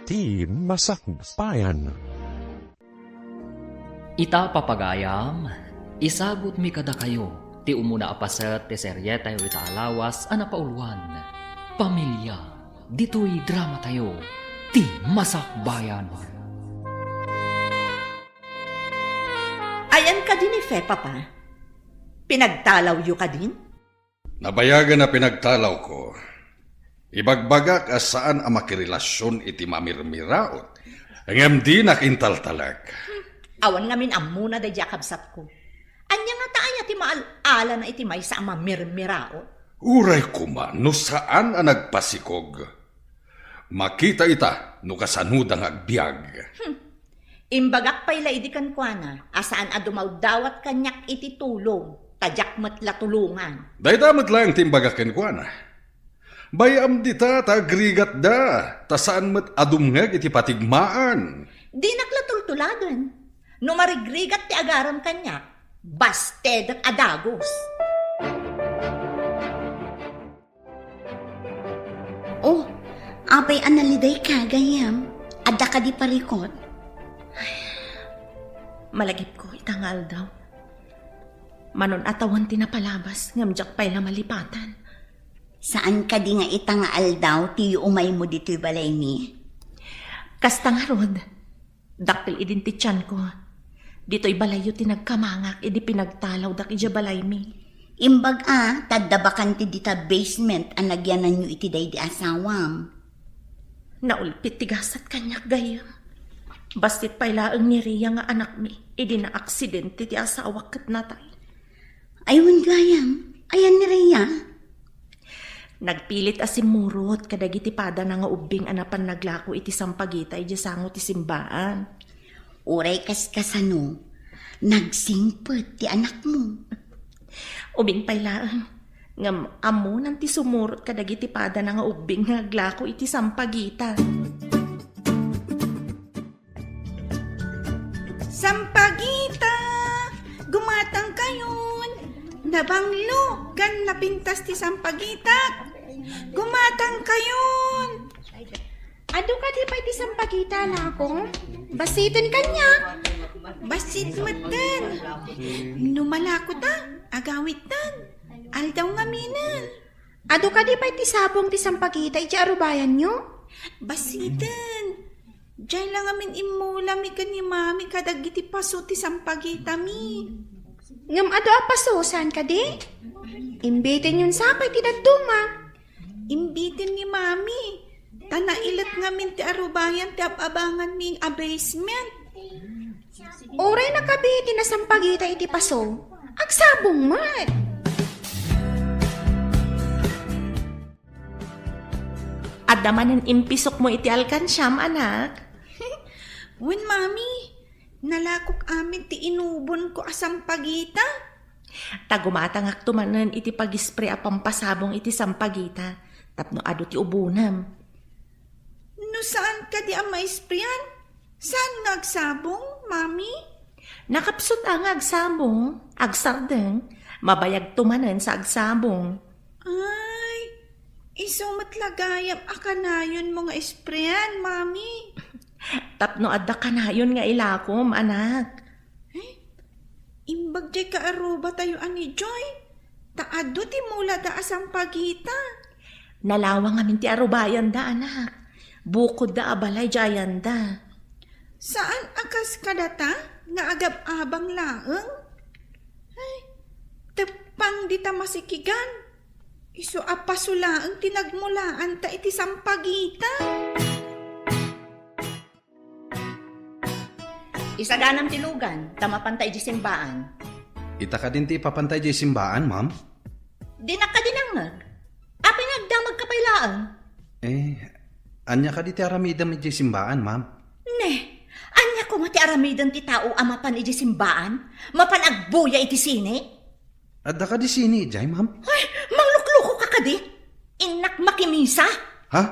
Ti Masakbayan. Ita papagayam, isagot mi kada kayo, ti umuna apaset ti serye tayo ita alawas ana pauluan. Pamilya, dito'y drama tayo, ti Masakbayan. Ayan ka din ni Fe, Papa. Pinagtalaw yu ka din? Nabayagan na pinagtalaw ko. Ibagbagak as saan ang makirelasyon iti mamirmiraot. Ang di nakintaltalag. Awan ngamin amuna da jakabsat ko. Anya nga taaya ti maal-ala na iti may sa mamirmirao. Uray kuma, no saan ang nagpasikog. Makita ita, no kasanudang agbyag. Imbagak pa'y laidikan kwa na, asaan adumaw dawat kanyak iti tulong, tadyak matla tulungan. Daydamat lang timbagakin ko na. Bayam dita tagrigat da, tasaan mat adumngag iti patigmaan. Di naklatultulagan. No marigrigat ti agaram kanyak, basted at adagos. Oh, apay analiday ka, gayam. Adda ka di parikot. Malagip ko, itangal daw. Manon atawan tinapalabas, ngamjak pa'y na malipatan. Saan ka di nga itangaal daw, tiyo umay mo dito'y balay mi? Kasta nga rod, dakpil idin ti tiyan ko. Dito'y balayo tinagkamangak, idi pinagtalaw dak ija balay mi. Imbag tadabakan ti dita basement ang nagyanan nyo iti day di asawam. Naulpit tigasat kanyak gayam. Bastit pa'y laang ni Rhea nga anak mi, idi na aksidente ti asawak kat natay. Ayun gayam, ayan ni Rhea. Nagpilit asimurot kadagiti pada na nga ubing anapan naglako iti sampagita iti sango ti simbaan. Uray kas-kasano, nagsingpet ti anak mo. Ubing pailaan, ngam amo nanti sumurot kadagiti pada na nga ubing naglako iti sampagita. Sampagita! Gumatang kayon! Nabanglo! Gan napintas ti sampagita! Gumatang kayon! Ado ka di pa iti sampagita na ako? Basitin kanya! Basit matan! Numalako ta! Agawit tan! Aldaw nga minan! Ado ka di pa iti sabong ti sampagita iti arubayan nyo? Basitin! Diyan lang amin imula mi ni mami kadagiti paso ti sampagita mi. Ngam ado apaso, saan ka di? Imbitin yun sapay ti daduma. Imbitin ni mami. Tanailat ngamin ti arubayan ti ababangan ming abasement. Oray nakabiti na sampagita iti paso. Agsabong mat. Adamanan impisok mo iti alkansyam, anak. Wen, mami, nalakok amin ti inubon ko asampagita. Tagumatangak tumanan iti pagispre a pampasabong iti sampagita. Tapno ado ti ubunam. No saan ka di ang maispriyan? Saan nagsabong, mami? Nakapsot ang agsabong, agsardeng, mabayag tumanan sa agsabong. Ay, isumatlagayam akanayon mo nga ispriyan, mami. Tapno adda kanayon nga ilakom, anak. Imbag jay kaaruba tayo ani Joy. Taado ti mula da asang pagita. Nalawang amin ti arubayan da, anak. Bukod da abalay jayan da. Saan akas kadata nga agab-abang laeng? Ay, tepang di ta masikigan. Isu apasulaang tinagmulaan ta iti sampagita. Isaganam tilugan, tamapantay di simbaan. Ita ka din ti papantay di simbaan, ma'am? Di nakadinangag. Apay nagdamag kapailaan. Anya ka di ti aramidam di simbaan, ma'am? Ne, anya ko mati aramidan ti tao amapan iti simbaan? Mapanagbuya iti sine? Adda ka di sini, jay, ma'am? Ay, manglukluko ka kadi? Inak makimisa? Ha?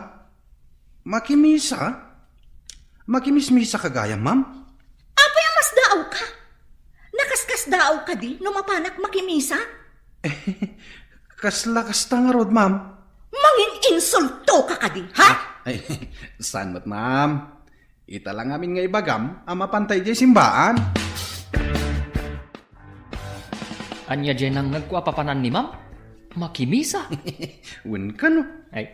Makimisa? Makimismisa ka gaya, ma'am? Apay amas daaw ka? Nakaskas daaw ka di no mapanak makimisa? Kasla-kasta nga rod, ma'am. Mangin insulto ka kadi, ha? Ay, saan mat ma'am? Ita lang amin nga ibagam, ang mapantay di simbaan. Anya dyan ang nagkuapapanan ni ma'am? Makimisa. Wen ka no? Ay,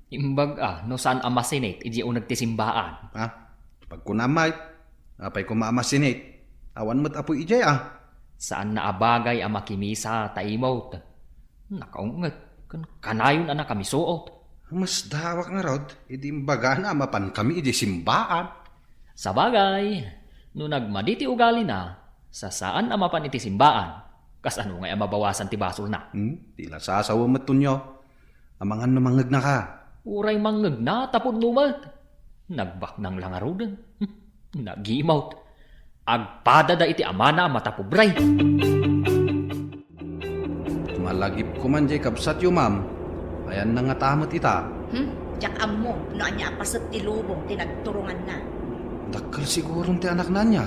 imbag no saan amasinate, iji o nagtisimbaan. Ha? Pag kunamay, apay ko maamasinate, awan mo't apoy ijay Saan na abagay ang makimisa taimot? Nakaungat, kanayon na kami suot. Mas dawak nga rod, idi imbaga na mapan kami iji simbaan. Sa bagay, no nagmaditi ugali na, sa saan ang mapan iti simbaan? Kas ano nga mabawasan ti basol na? Tila sasawa mo't tunyo. Amangan namangag na ka. Uray mangag na tapod lumat. Nagbak ng langarudan. Nag-iimawt. Agpadada iti amana matapubray. Malagip ko man jay kabsat yu ma'am. Ayan na nga tamot ita. Diyak amo, no anya apasat ti lubong, tinagturungan na. Dakkel sigurong ti anak na niya.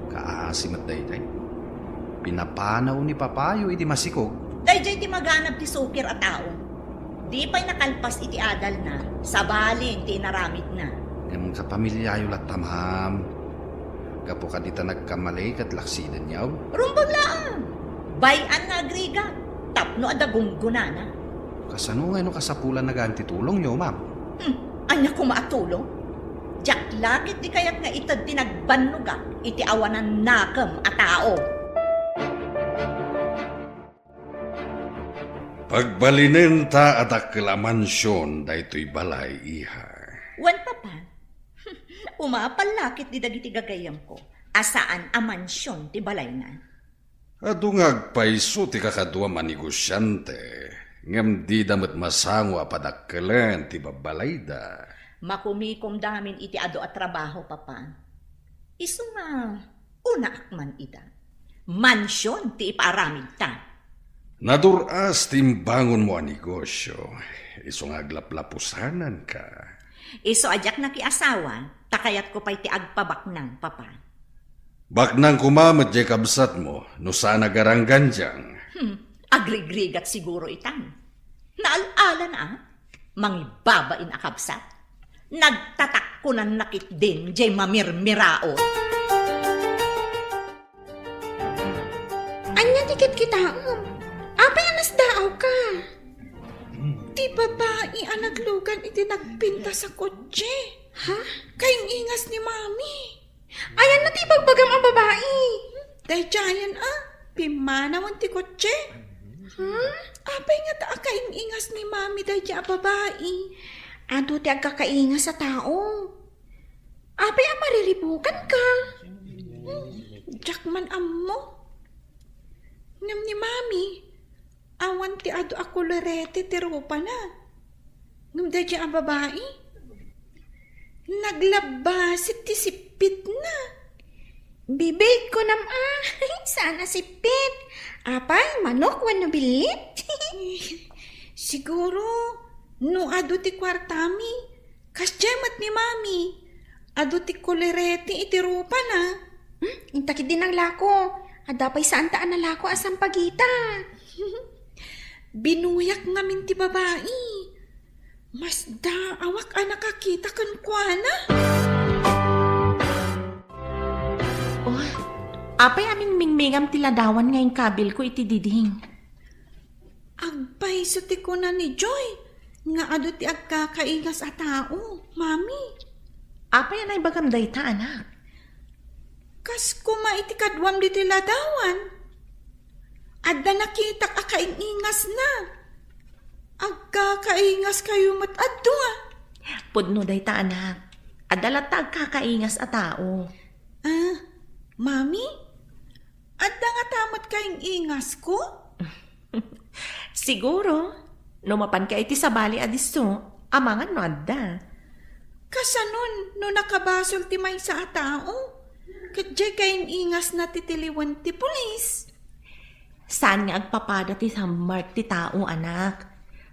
Kaasimat day. Pinapanaw ni papayo iti masikog. Dayjay ti maganap ti sukir a tao. Di pa'y nakalpas iti adal na, sabalin ti naramid na. Yung sa pamilyayo latta ma'am. Kapo ka dita nagkamalay kat laksidan niyaw. Rumbag laang. Bayan nga agriga. Tapno adagunguna na. Kasano nga no kasapulan na ganti tulong niyo ma'am. Anya ko maatulong? Diyak lakit di kayat nga itad tinagbannuga iti awanan nakam a tao. Pagbalinin ta at akla mansyon daytoy balay iha. Wan pa pa. Umapalakit di dagiti gagayam ko. Asaan a mansyon ti balay na. Adungag paiso ti kakadwa manigosyante. Ngam di damat masango apadakkelan ti babalay da. Makumikom damin iti ado at trabaho papa. Isu nga una akman ida. Mansyon ti iparamid ta. Naduras timbangon mo ang negosyo. Iso nga aglaplapusanan ka. Iso ajak na kiasawa, takayat ko pa'y ti agpabaknang, papa. Baknang kumamat jay kabsat mo, no sana garanggan diyang. Agrigrigat siguro itan. Naalala na, mangibabain akabsat. Nagtatak ko ng nakit din, jay mamirmiraot. Anya tikit kita, apay anas daaw ka. Di babae ang naglugan iti nagpinta sa kotse. Ha? Kayong ingas ni mami. Ayan na ti bagbagam ang babae. Day jayan pimanawan ti kotse. Apay nga ta kayong ingas ni mami day ja babae. Ado ti agkakaingas sa tao. Apay ang mariribukan ka. Jakman ammo. Ngam ni mami. Awan ti ado ako lerete ti rupa na. Ngam dadya ang babae. Naglabasit ti sipit na. Bibig ko sana sipit. Apay, manok wano bilit. Siguro, no ado ti kwartami. Kasyamat ni mami. Ado ti kolerete iti rupa na. Intakit din ang lako. Adapay saan taan na lako asang pagita. Binuyak ngamin ti babae. Mas daawak ang nakakita kan kuana. Oh, apay aming mingmingam tiladawan ngayong kabil ko iti diding. Agpay sa ti ko na ni Joy. Nga ado ti agkakaigas a tao, mami. Apay anay bagam dayta anak. Kas kuma iti kadwam dito ladawan. Adda nakitak akaingas na. Agkakaingas kayo mat adwa. Pudno dayta anak. Adalatag kakaingas a tao. Mami? Adda nga tamat kaing ingas ko? Siguro, numapan ka iti sabali adisto, amangan no adda. Kasanon no nakabasol ti may sa tao? Kadya kaing ingas na titiliwan ti pulis. Saan nga agpapada ti sammark ti tao anak?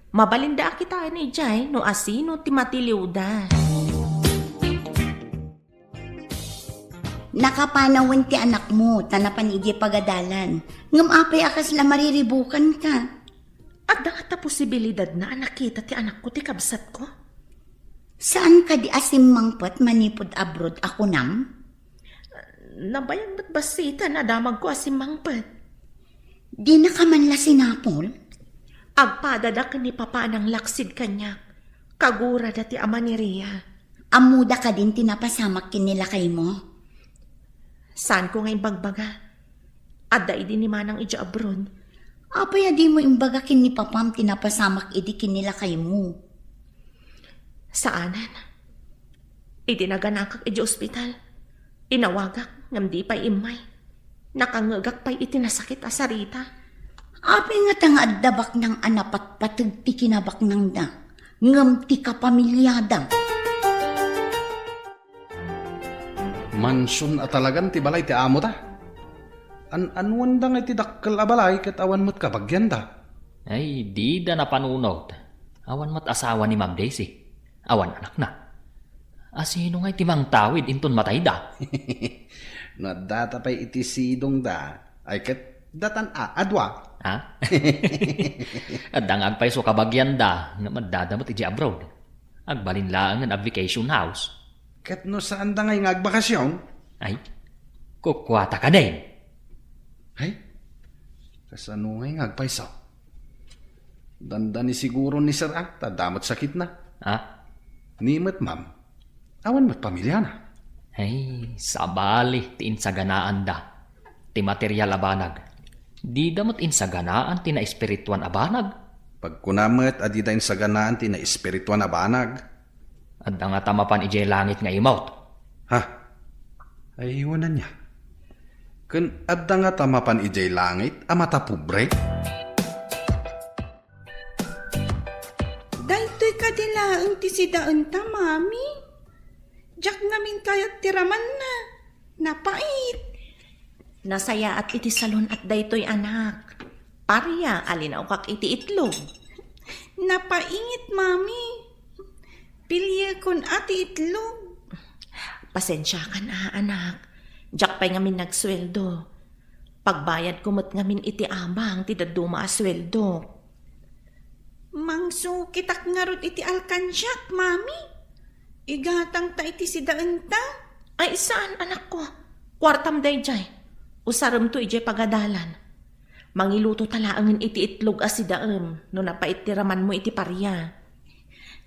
Mabalinda kita ni Jay no asino ti matiliw da. Nakapanawan ti anak mo, tanapan iji pagadalan. Ngam apay akas la mariribukan ka. At da posibilidad na nakita ti anak ko ti kabsat ko. Saan ka di asim mangpot manipod abroad ako nam? Nabayang ba't basita na damag ko asim mangpet? Di na ka man la sinapol? Agpadadak ni papa ng laksid kanya. Kagura dati ama ni Ria. Amuda ka din tinapasamak kinilakay mo? Saan ko ngayon bagbaga? Aday din ni manang ija abroad. Apaya di mo imbaga kin ni papam tinapasamak idi kinilakay mo. Saanan? Idinaganakak ija ospital. Inawagak ngam di pa'y imay. Nakangagak pa'y itinasakit asarita. Api nga tanga addabak ng anapat patag ti kinabak ng da. Ngam ti kapamilyada. Mansyon at talagan ti balay ti amo ta. Anuan da nga ti dakkel abalay kat awan mo't kabagyan da. Ay, di da napanunod. Awan mat asawa ni Ma'am Daisy. Awan anak na. Asino nga'y timang tawid inton matay da? Nadata pa'y iti sidong da. Ay kat datan adwa. Ha? At dangag pa'y so kabagyan da nga madadamot iji abroad. Agbalinlaan ng vacation house. Kat no saan da ngay ngagbakasyon? Ay, kukwata ka din. Ay, kasano ngay ngagpaisaw? Danda ni siguro ni Sir tadamot sakit na. Ha? Nimot ma'am, awan mo't pamilya na. Ay, sabali ti insaganaan da. Ti material abanag. Di damot insaganaan ti na espirituan abanag. Pagkunamet adidain sa ganaan ti na espirituan na banag. At nga tamapan ijay langit nga imawt. Ha? Ay iwanan niya. Kun adda nga tamapan ijay langit, amata pubre? Daytoy kadilaang ti sidaan ta, mami. Diyak ngamin kayat tiraman na. Napait. Nasaya at iti salon at daytoy anak. Pariya, alinaw kak iti itlog. Napaingit, mami. Pilya kon ati itlog. Pasensya ka na, anak. Diyak pa'y ngamin nagsweldo. Pagbayad kumot ngamin iti amang ti daduma asweldo. Mangso kitak nga rod iti alkansyak, mami. Igatang ta iti sidaan ta. Ay, saan anak ko? Kwartam day jay. Usaram to ijay pagadalan. Mangiluto talaangin iti itlog asidaem no napaitiraman mo iti pariya.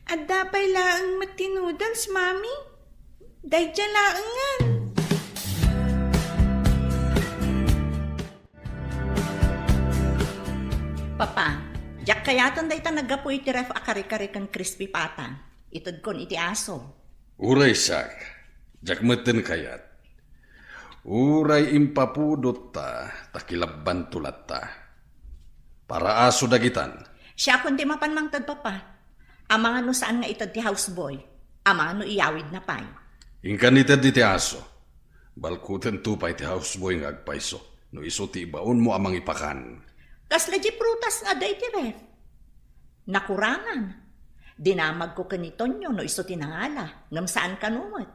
At dapay laang matinudals, mami. Dayja laangan. Papa, jak kayatan day ta naggapo iti ref akari-kari kan crispy pata. Itod kon iti aso. Uray sak, jakmeten kayat. Uray impapudot ta, takilabban tulat ta. Para aso dagitan. Siya kon di mapanmangtad, papa. Amang ano saan nga itod ti houseboy. Amang ano iyawid na pay. Inkanitad di ti aso. Balkuten tupay ti houseboy nga agpaiso. No iso ti ibaon mo amang ipakan. Kasla di prutas nga day ti ref. Nakurangan. Dinamag ko kanitonyo no iso tinangala. Ngam saan kanumot.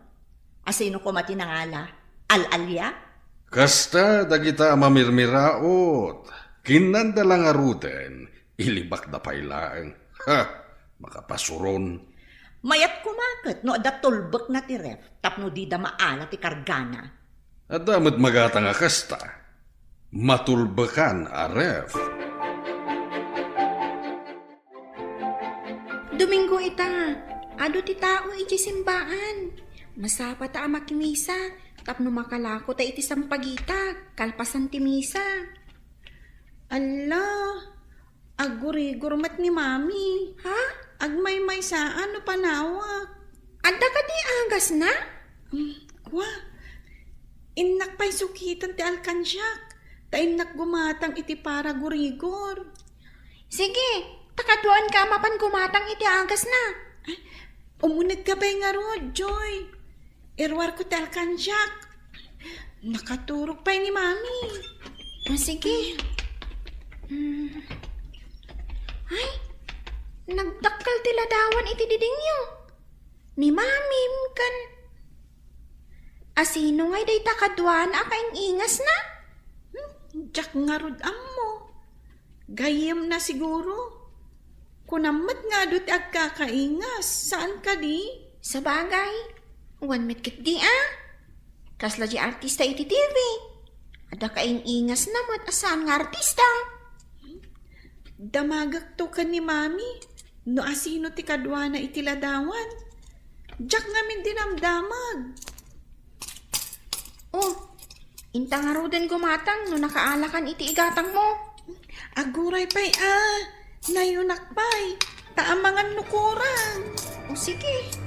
Asino ko matinangala? Al-alya? Kasta dagita mamirmiraot. Kinandalang aruten. Ilibak da pailaeng. Ha! Makapasuron. Mayat kumakot no ada tulbek na ti ref. Tapno di da maala ti kargana. At damat magata nga kasta. Matulbakan a ref. Domingo ita. Ado ti tao iti simbaan. Masapa ta makimisa. Tapno makalako ta iti sampagita. Kalpasan ti misa. Allah. Aguri-gurmat ni mami. Ha? Agmay-may saan no panawak. Anda ka di agas na? Kwa. Inak pa'y sukitan ti alkansyak. Ta inak gumatang iti para gurigor. Sige, takaduan ka mapan gumatang iti agas na. Ay, umunag ka ba'y nga rod, Joy? Irwar ko ti alkansyak. Nakaturok pa'y ni mami. Sige. Ay, nagdakkel ti ladawan iti didingyo. Ni mami kan. Asino ngay day takadwan akaing ingas na? Diyak nga rod ammo. Gayem na siguro. Kunamat nga do't agkakaingas. Saan ka di? Sa bagay, one metkit di Kasla di artista iti TV. Ada kaing ingas namat asaan nga artista. Damagak to ka ni mami. No asino ti kadwa na iti ladawan. Diyak ngamin dinamdamag. Oh, intang nga ro din gumatang no nakaalakan iti igatang mo. Aguray pa'y nayunak pa'y. Taamangan nukuran. O sige.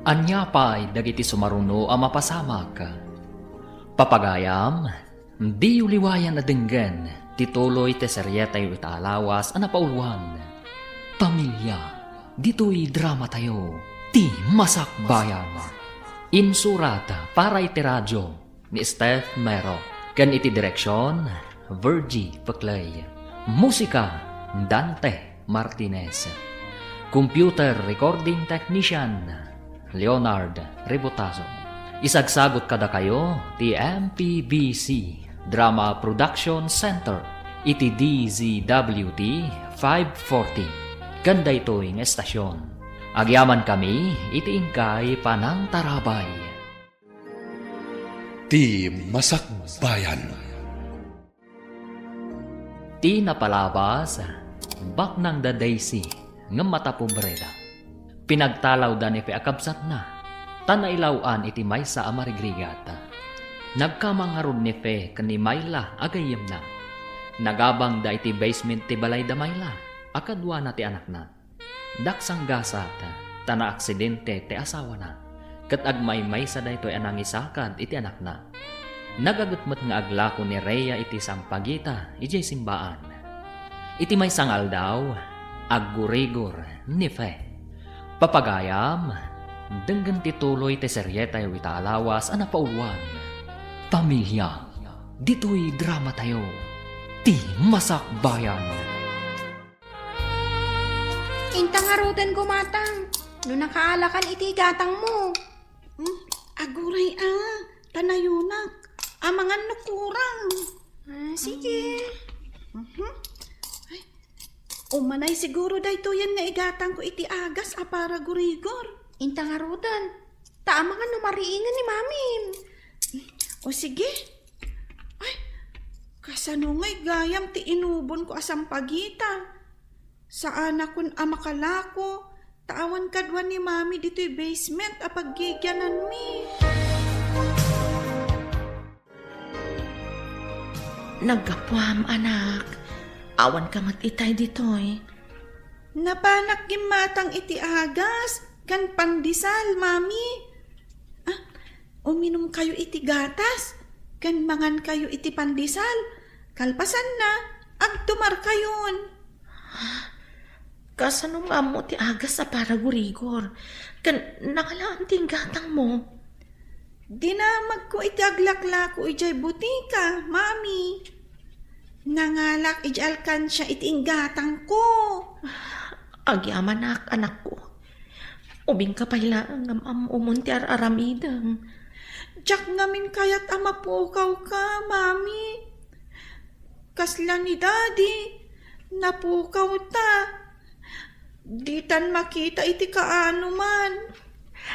Anya pa'y dagiti sumaruno ang mapasamak. Papagayam, di uliwayan na denggan, tituloy te seryetay italawas ang napauluan. Pamilya, dito'y drama tayo, ti masakbayan. Insurata para iti radyo ni Steph Mero, kan iti direksyon, Virgie Paclay. Musika, Dante Martinez. Computer Recording Technician, Leonard Rebotazo. Isagsagot kada kayo ti MPBC Drama Production Center iti DZWT 540. Ganda ito yung estasyon. Agyaman kami iti ingkay panang tarabay. Ti masakbayan. Ti napalabas bak ng da Daisy ng mata pobreda. Pinagtalaw da ni Peakabsat na, tanailawan iti maysa amarigrigata. Nagkamangarod ni Fe kani Mayla agayem na. Nagabang da iti basement ti balay da Mayla, akadwa na ti anak na. Daksang gasat, tana aksidente ti asawa na. Kat agmay maysa da ito'y anang isakad iti anak na. Nagagutmat nga aglako ni Rhea iti sampagita iti simbaan. Iti may sangal daw, aggurigor ni Fe. Papagayam, denggan tituloy te seryeta yu italawas ang napauluan. Pamilya, dito'y drama tayo, ti masakbayan. Intang nga ro din gumatang no nakaalakan iti igatang mo. Aguray tanayunak. Amangan nukurang. Sige. Umanay siguro dayto yan nga igatang ko iti agas para gurigor. Intang nga ro din. Taamangan no mariingan ni mami. O sige. Ay, kasano nga'y gayam ti inubon ko asang pagita. Sa anak kun amakalako, tawan kadwa ni mami dito'y basement apaggigyanan mi. Nagkapwam anak, awan ka matitay dito'y. Napanak gimatang iti agas, kan pandisal, mami. Uminom kayo iti gatas, kan mangan kayo iti pandisal, kalpasan na, agtumar kayon. Kasano nga mo ti agas sa para gurigor, kan nakalaan ting gatang mo. Dinamag ko iti aglakla ko ijay butika, mami. Nangalak iti alkansya iti inggatang ko. Agyaman anak ko. Ubing ka pala ang umunti aramidang. Diyak ngamin kayat amapukaw ka, mami. Kasla ni daddy, napukaw ta. Di tan makita iti kaano man.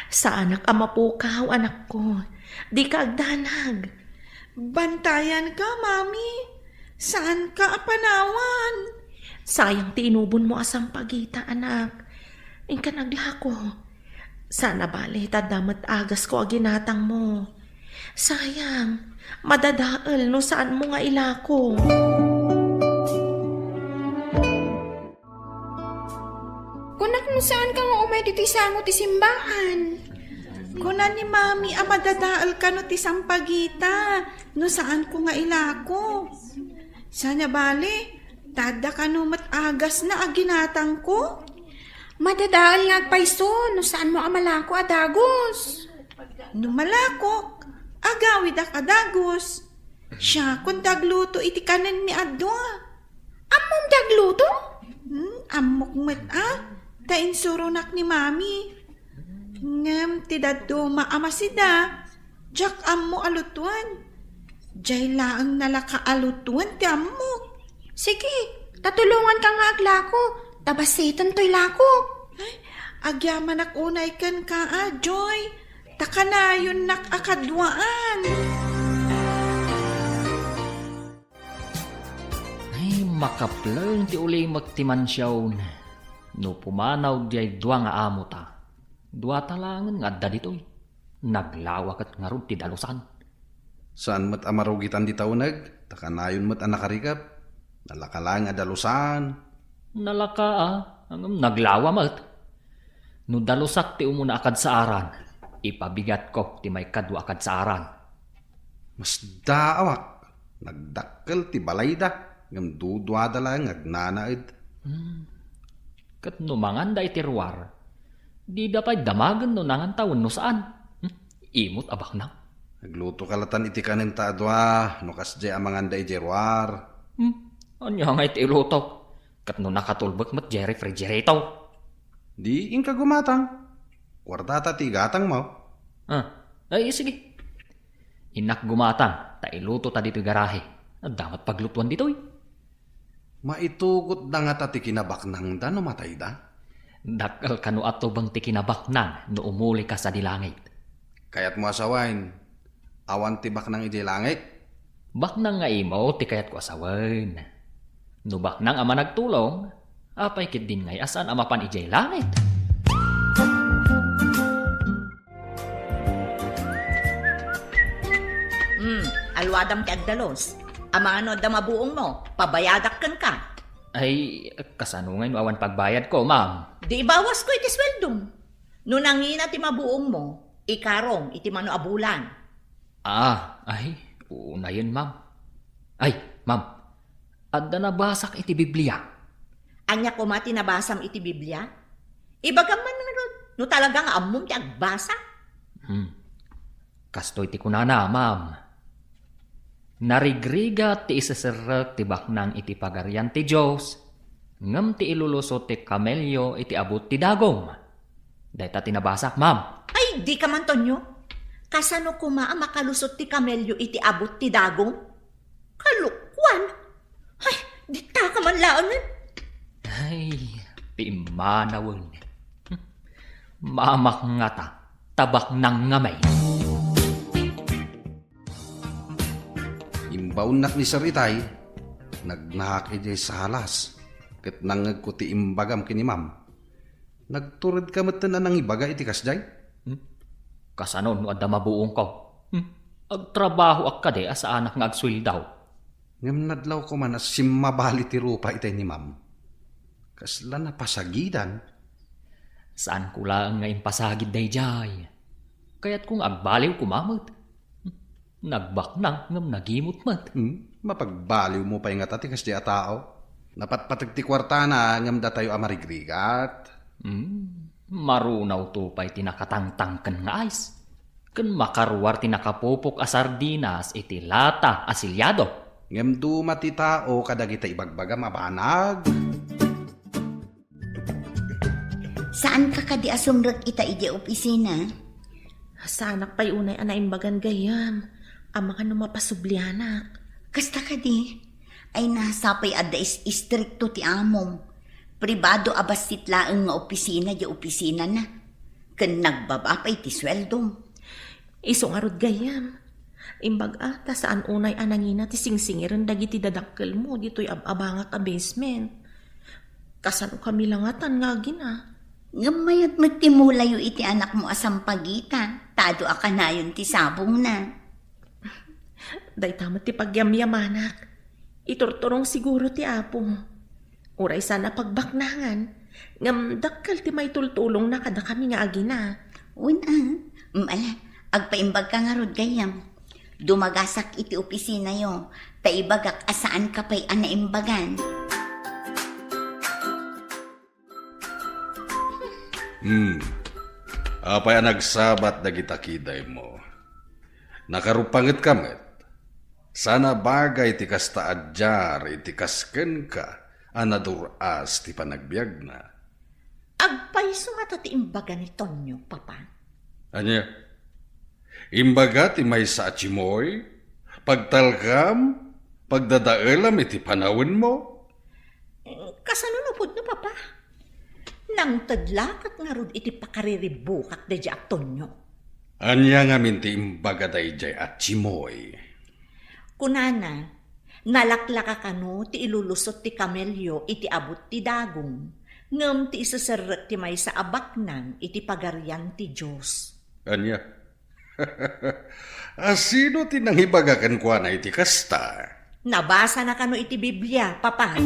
Sa anak amapukaw, anak ko. Di ka agdanag. Bantayan ka, mami. Saan ka apanawan? Sayang ti inubon mo asang pagita, anak. Ingka nagla ko. Sana bali, tadamat agas ko aginatang mo. Sayang, madadaal no saan mo nga ilako. Kunak mo saan ka nga umay dito isango ti simbahan. Kuna ni mami amadadaal ka no ti sampagita. No saan ko nga ilako. Sana bali, tada ka no agas na aginatang ko. Madadaal nga paiso no saan mo amalako adagos. No malako, agawid ak adagos. Siya kung dagluto iti kanan ni Adwa. Amom dagluto? Amok met tain surunak ni mami. Ngem ti daddo maamasida. Jak ammo alutuan. Jay laang nalaka alutuan ti ammo. Sige, Tatulungan ka nga aglako. Tabasitan to'y lako. Agyaman ak unay kan ka, Joy. Takanayon nak akadwaan. Ay, makaplang ti uli magtimansyaw na. No pumanaw di ay dua nga amo ta. Dua talangan nga da dito'y. Naglawak at nga ron ti dalusan. Saan mat amarugitan di taunag? Takanayon mat ang nakarikap. Nalakalang adalusan. Nalaka ang naglawa mat. No dalusak ti umuna akad sa aran. Ipabigat ko ti may kadwa akad sa aran. Mas daawak. Nagdakkel ti balayda. Ngam dudwada lang agnanaid. Kat numangan da itiruar. Di dapay damagan no nangan taon no saan. Imot abak na. Nagluto kalatan iti kanin taadwa. Nukas di amangan da ijerwar. Anya nga iti ilutok. Kat no nakatulbot mat di refrigerator. Di inka gumatang. Kwartata ti gatang mo. Ay sige. Inak gumatang. Ta iluto ta dito'y garahe. Damat paglutuan dito'y. Maitugot na nga ta ti kinabak nang da no matay da. Dakal kanu ato bang ti kinabaknan no umuli ka sa dilangit. Kayat mo asawain. Awan tibak nang iti langit. Baknang nga imo ti kayat ko asawan. No baknang ama nagtulong, apay kit din ngay asan ama pan ijay langit. Alwadam ti agdalos. Ama ano da mabuong mo, pabayadak kan ka. Ay, kasanungay no awan pagbayad ko, ma'am. Di bawas ko iti sweldom. No nangina ti mabuong mo, ikarong iti mano abulan. Ay, una yun, ma'am. Ay, ma'am, adda nabasak iti Biblia. Anya ko mati nabasam iti Biblia? Ibagam man no talagang amom ti agbasa. Kastoy ti kunana, ma'am. Narigriga ti isaserek ti baknang iti pagarian ti Diyos, ngam ti iluluso ti kamelyo iti abot ti dagom. Dahita tinabasak, ma'am. Ay, di ka man tonyo. Kasano kuma makalusot ti kamelyo iti abot ti dagom? Kalukwan. Ay, di ta ka man laonan. Ay, pimanawon. Mamak nga ta, tabak ng ngamay. Imbaunak ni Saritay, nagnahak ijay sa halas, ket nangag ko ti imbagam kini ma'am. Nagturad ka matan nang ibaga iti kasjay? Kasano no adda mabuong ko? Agtrabaho ak kade asa anak nga agswil daw. Ngam nadlaw ko man as simmabali ti rupa itay ni ma'am. Kasla na pasagidan. Saan ko lang nga impasagid day jay? Kaya't kung agbaliw kumamot. Nagbaknang ngam nagimot mat. Mapagbaliw mo pa yung atati kas di a tao. Napatpatag ti kwartana ngam da tayo amarigrigat. Marunaw to pa'y tinakatangtangkan nga ice. Kan makaruwar tinakapupok a sardinas iti lata asilyado. Ngam duma ti tao kadagita ibagbaga mabanag. Saan ka kadi asumrek ita ije opisina? Sanak pa'y unay anaimbagan gayam. Ama ka numapasublianak. Kasta kadi, ay nasapay adda istrikto ti amom. Pribado abasit laeng nga opisina di opisina na. Ken nagbabapay ti sweldo. Iso nga rod gayam. Imbag ata saan unay anangina ti singsingiran dagiti dadakkel mo dito'y ababangak a basement. Kasano kami langatan nga gina. Ngamayat magtimulayo iti anak mo asam pagitan. Tado akanayon ti sabong na. Day tamat ti pagyamyamanak. Iturturong siguro ti apo. Uray sana pagbaknangan. Ngam dakkal ti may tultulong na kada kami nga agina. Una, agpaimbag ka nga rod gayam. Dumagasak iti opisina yo. Taibagak asaan ka pa'y anaimbagan. Apay nagsabat dagita kiday mo. Nakarupangit kamet. Sana bagay ti kasta adjar iti kasken ka anaduras ti panagbiag na. Agpaiso nga ti imbaga ni Tonyo, papa. Anya? Imbaga ti may sa achimoy? Pagtalkam? Pagdadaelam iti panawin mo? Kasanunupod no, papa. Nang tadlakat nga rod iti pakariribukak da di Antonio. Anya nga minti imbaga dayjay at chimoy. Kunana, nalaklaka kano ti ilulusot ti kamelyo iti abot ti dagong. Ngam ti isasarat ti may sa abaknan iti pagarian ti Diyos. Anya? Sino tinanghibagakan kwa na iti kasta? Nabasa na kano iti Biblia, papa.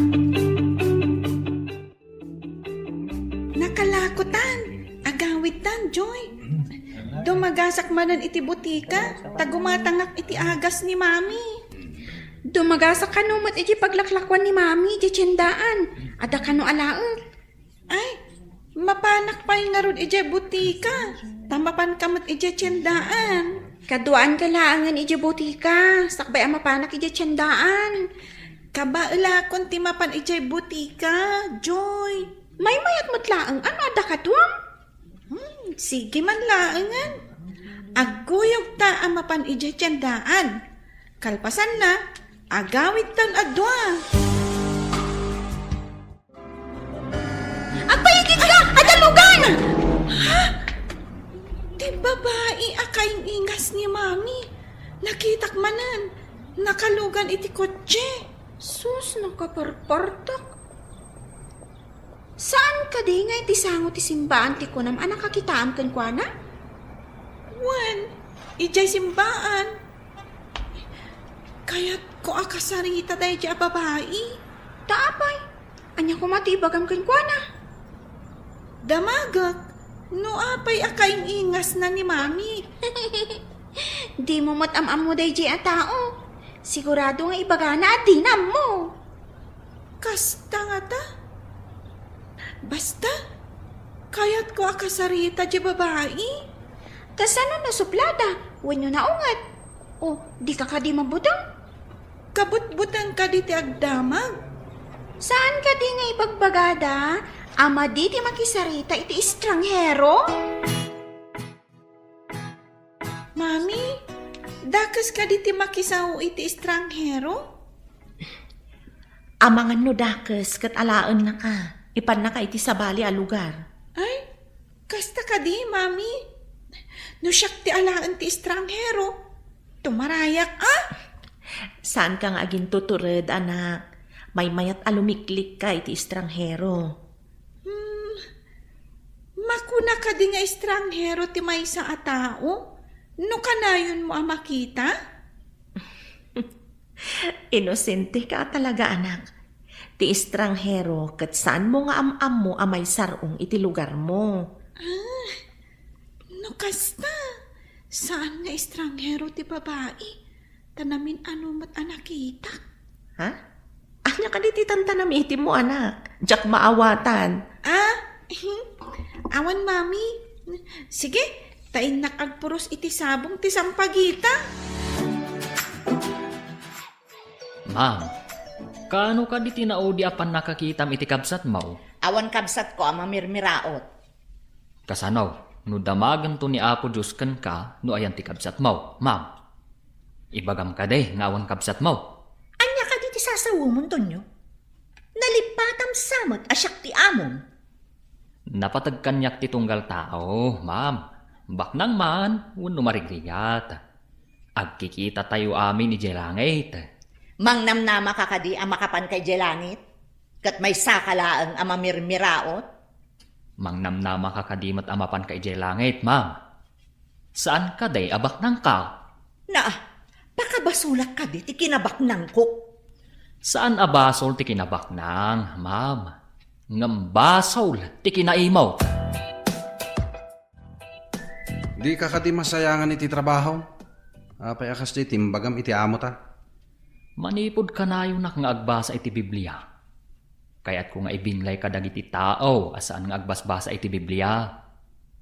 Nakalakutan, agawitan, Joy. Dumagasak manan iti butika, tagumatangak iti agas ni Mami. Dumagasak kanumot iti paglaklakwan ni Mami, di tiyendaan, ada kano alaot. Ay, mapanak pa yung narod ije butika. Tamapan kamot ije tiyendaan. Kaduaan kalaangan ije butika. Sakbay ang mapanak ije tiyendaan. Kabaila kon timapan ije butika, Joy. May mayat mo't laang ano ada katuam? Sige man laangan. Aguyog ta ang mapan ije tiyendaan. Kalpasan na, agawid tan adwa. Agpayigid ka! Adalugan! Ha? Di babae akaing ingas ni Mami. Nakitak manan. Nakalugan iti kotse. Sus, nakaparpartak. Saan ka di nga iti sango ti simbaan ti kunam anak kakitaan kan kwa na? Wan, ijay simbaan. Kaya't ko akasarita dahi di babae. Taapay, anya ko matibagam kan kwa na. Damagak, no apay akaing ingas na ni Mami. Di mo matam-am mo day ang tao. Sigurado nga ibagana at dinam mo. Kasta nga ta. Basta, kaya't ko akasarita di babae. Kasano na suplada, wanyo na ungat. O, di ka di mabutang? Kabut-butang ka di ti agdamag. Saan ka di nga ibagbagada? Ama di ti makisarita iti estranghero? Mami, dakas ka di ti makisaw iti estranghero? Amangan no dakes kat alaan na ka. Ipan na ka iti sabali a lugar. Ay, kasta ka di, Mami. No siyak ti alaan ti estranghero. Tumarayak, ah? Saan ka nga aging tutured, anak? May mayat alumiklik ka iti estranghero. Makuna ka di nga estranghero ti may sa atao? No kanayon mo ang makita? Inosente ka talaga, anak. Ti estranghero, kat saan mo nga am-am mo amay sarong iti lugar mo. No kasta, saan nga estranghero ti babae? Tanamin ano mat anakita? Ha? Anya ka di titantanam iti mo, anak. Diyak maawatan. Awan, Mami. Sige, tain nakagpuros iti sabong ti sampagita. Ma'am, kaano ka di tinao di apan nakakitam iti kabsat mo? Awan kabsat ko ang mamirmiraot. Kasanaw, no damagan to ni Apo Diyos kan ka, no ayan ti kabsat mo, ma'am. Ibagam ka de, nga awan kabsat mo. Anya ka di ti sasawumon, Tonyo? Nalipatam samot asyak ti amon. Napatagkanyak ti tunggal tao, ma'am. Baknang man, wano marigriyat. Agkikita tayo amin ni Jelangit. Mangnamnama ka kadi ang makapan kay Jelangit? Kat may sakalaang ang mamirmiraot? Mangnamnama ka kadimat amapan kay Jelangit, ma'am. Saan ka day abaknang ka? Na, pakabasulak ka di ti kinabaknang ko. Saan abasol ti kinabaknang, ma'am? Ngambasol ti kinaimaw. Di ka di masayangan iti trabaho. Apay akas di timbagam iti amo ta. Manipod ka na yun nga agbasa iti Biblia. Kaya't kung nga ibinglay ka dagiti tao, asaan nga agbasbasa iti Biblia.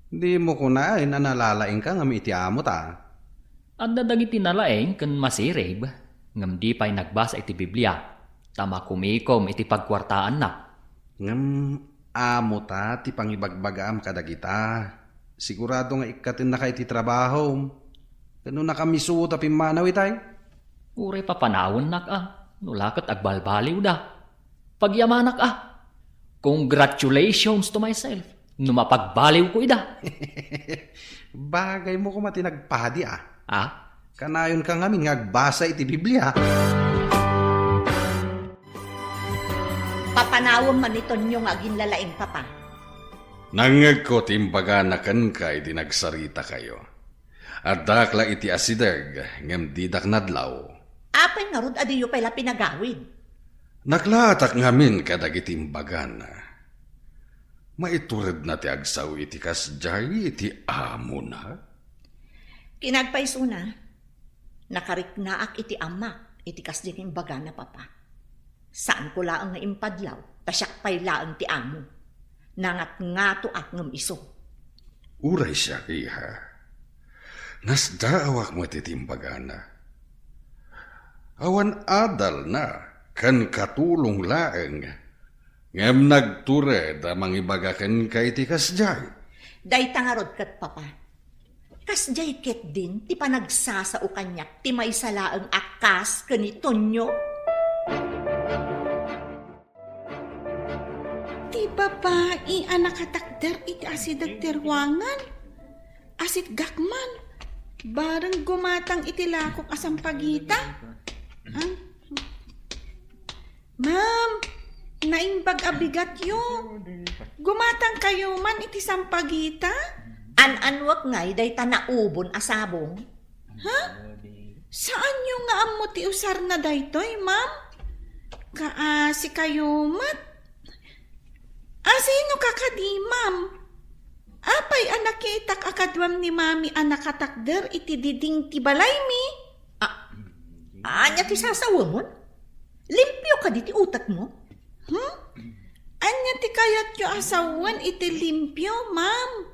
Di mo kunain na nalalaing ka ngam iti amo ta. At dagiti nalaeng kan masirib, ngam di pa'y nagbasa iti Biblia. Tama kumikom iti pagkwartaan na. Ngam amo ta ti pangibagbagam kadagita. Sigurado nga ikatin na ka iti trabaho. Kano na kami suot pimanaw itay? Uray papanawon na ka, nulakat agbalbaliw da. Pagyamanak Congratulations to myself. Numapagbaliw ko ida. Bagay mo ko matinagpadi Ah? Kanayon ka ngamin ngagbasa iti Biblia. Papanawam man ito nyo nga ginlalaing papa. Nangag ko timbaga na kan kay dinagsarita kayo. At dakla iti asidag ngem didak nadlaw. Apay nga rod adiyo pala pinagawid. Naklatak ngamin kadag itimbagan. Maitured na ti agsaw iti kasjay iti amo na. Kinagpaiso na, nakariknaak iti amak iti kasding imbaga na papa. Saan ko laang nga impadlaw, tasyak pay laang ti amo. Nangat nga to ak ngam iso. Uray siya iha. Nasdaawak mo ti timbaga na. Awan adal na kan katulong laeng. Ngem nagtured amang ibagaken kay ti kasjay. Day tangarod kat papa. Kasjay ket din ti panagsasao kanyak ti may salaang akas kanitonyo. Ti babae anak katakder iti asidag terwangan. Asit gakman. Barang gumatang iti lakok asang pagita. Ma'am, naimbag abigat yo. Gumatang kayo man iti sampagita? An-anwak ngay day tanaubon asabong. Saan nyo nga amo ti usar na daytoy, ma'am? Kaasi kayo mat. Sino kakadi, ma'am? Apay anakitak akadwam ni mami anakatakder iti diding ti balay mi? Anya ti sasawa mo? Limpyo ka di ti utak mo? Anya ti kayat yo asawan iti limpyo, ma'am?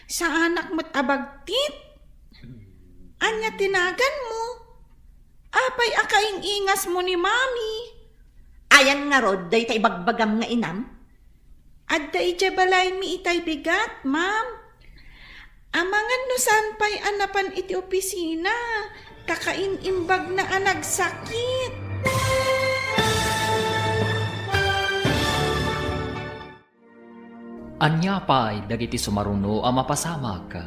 Sa anak mo't abagtit? Anya tinagan mo? Apay akaing ingas mo ni mami? Ayan nga rod, day tay bagbagam nga inam. Adda iti balay mi itay bigat, ma'am. Amangan no saan pa'y anapan iti opisina, takain imbag na anagsakit. Anya pa'y dagiti sumaruno a mapasamak.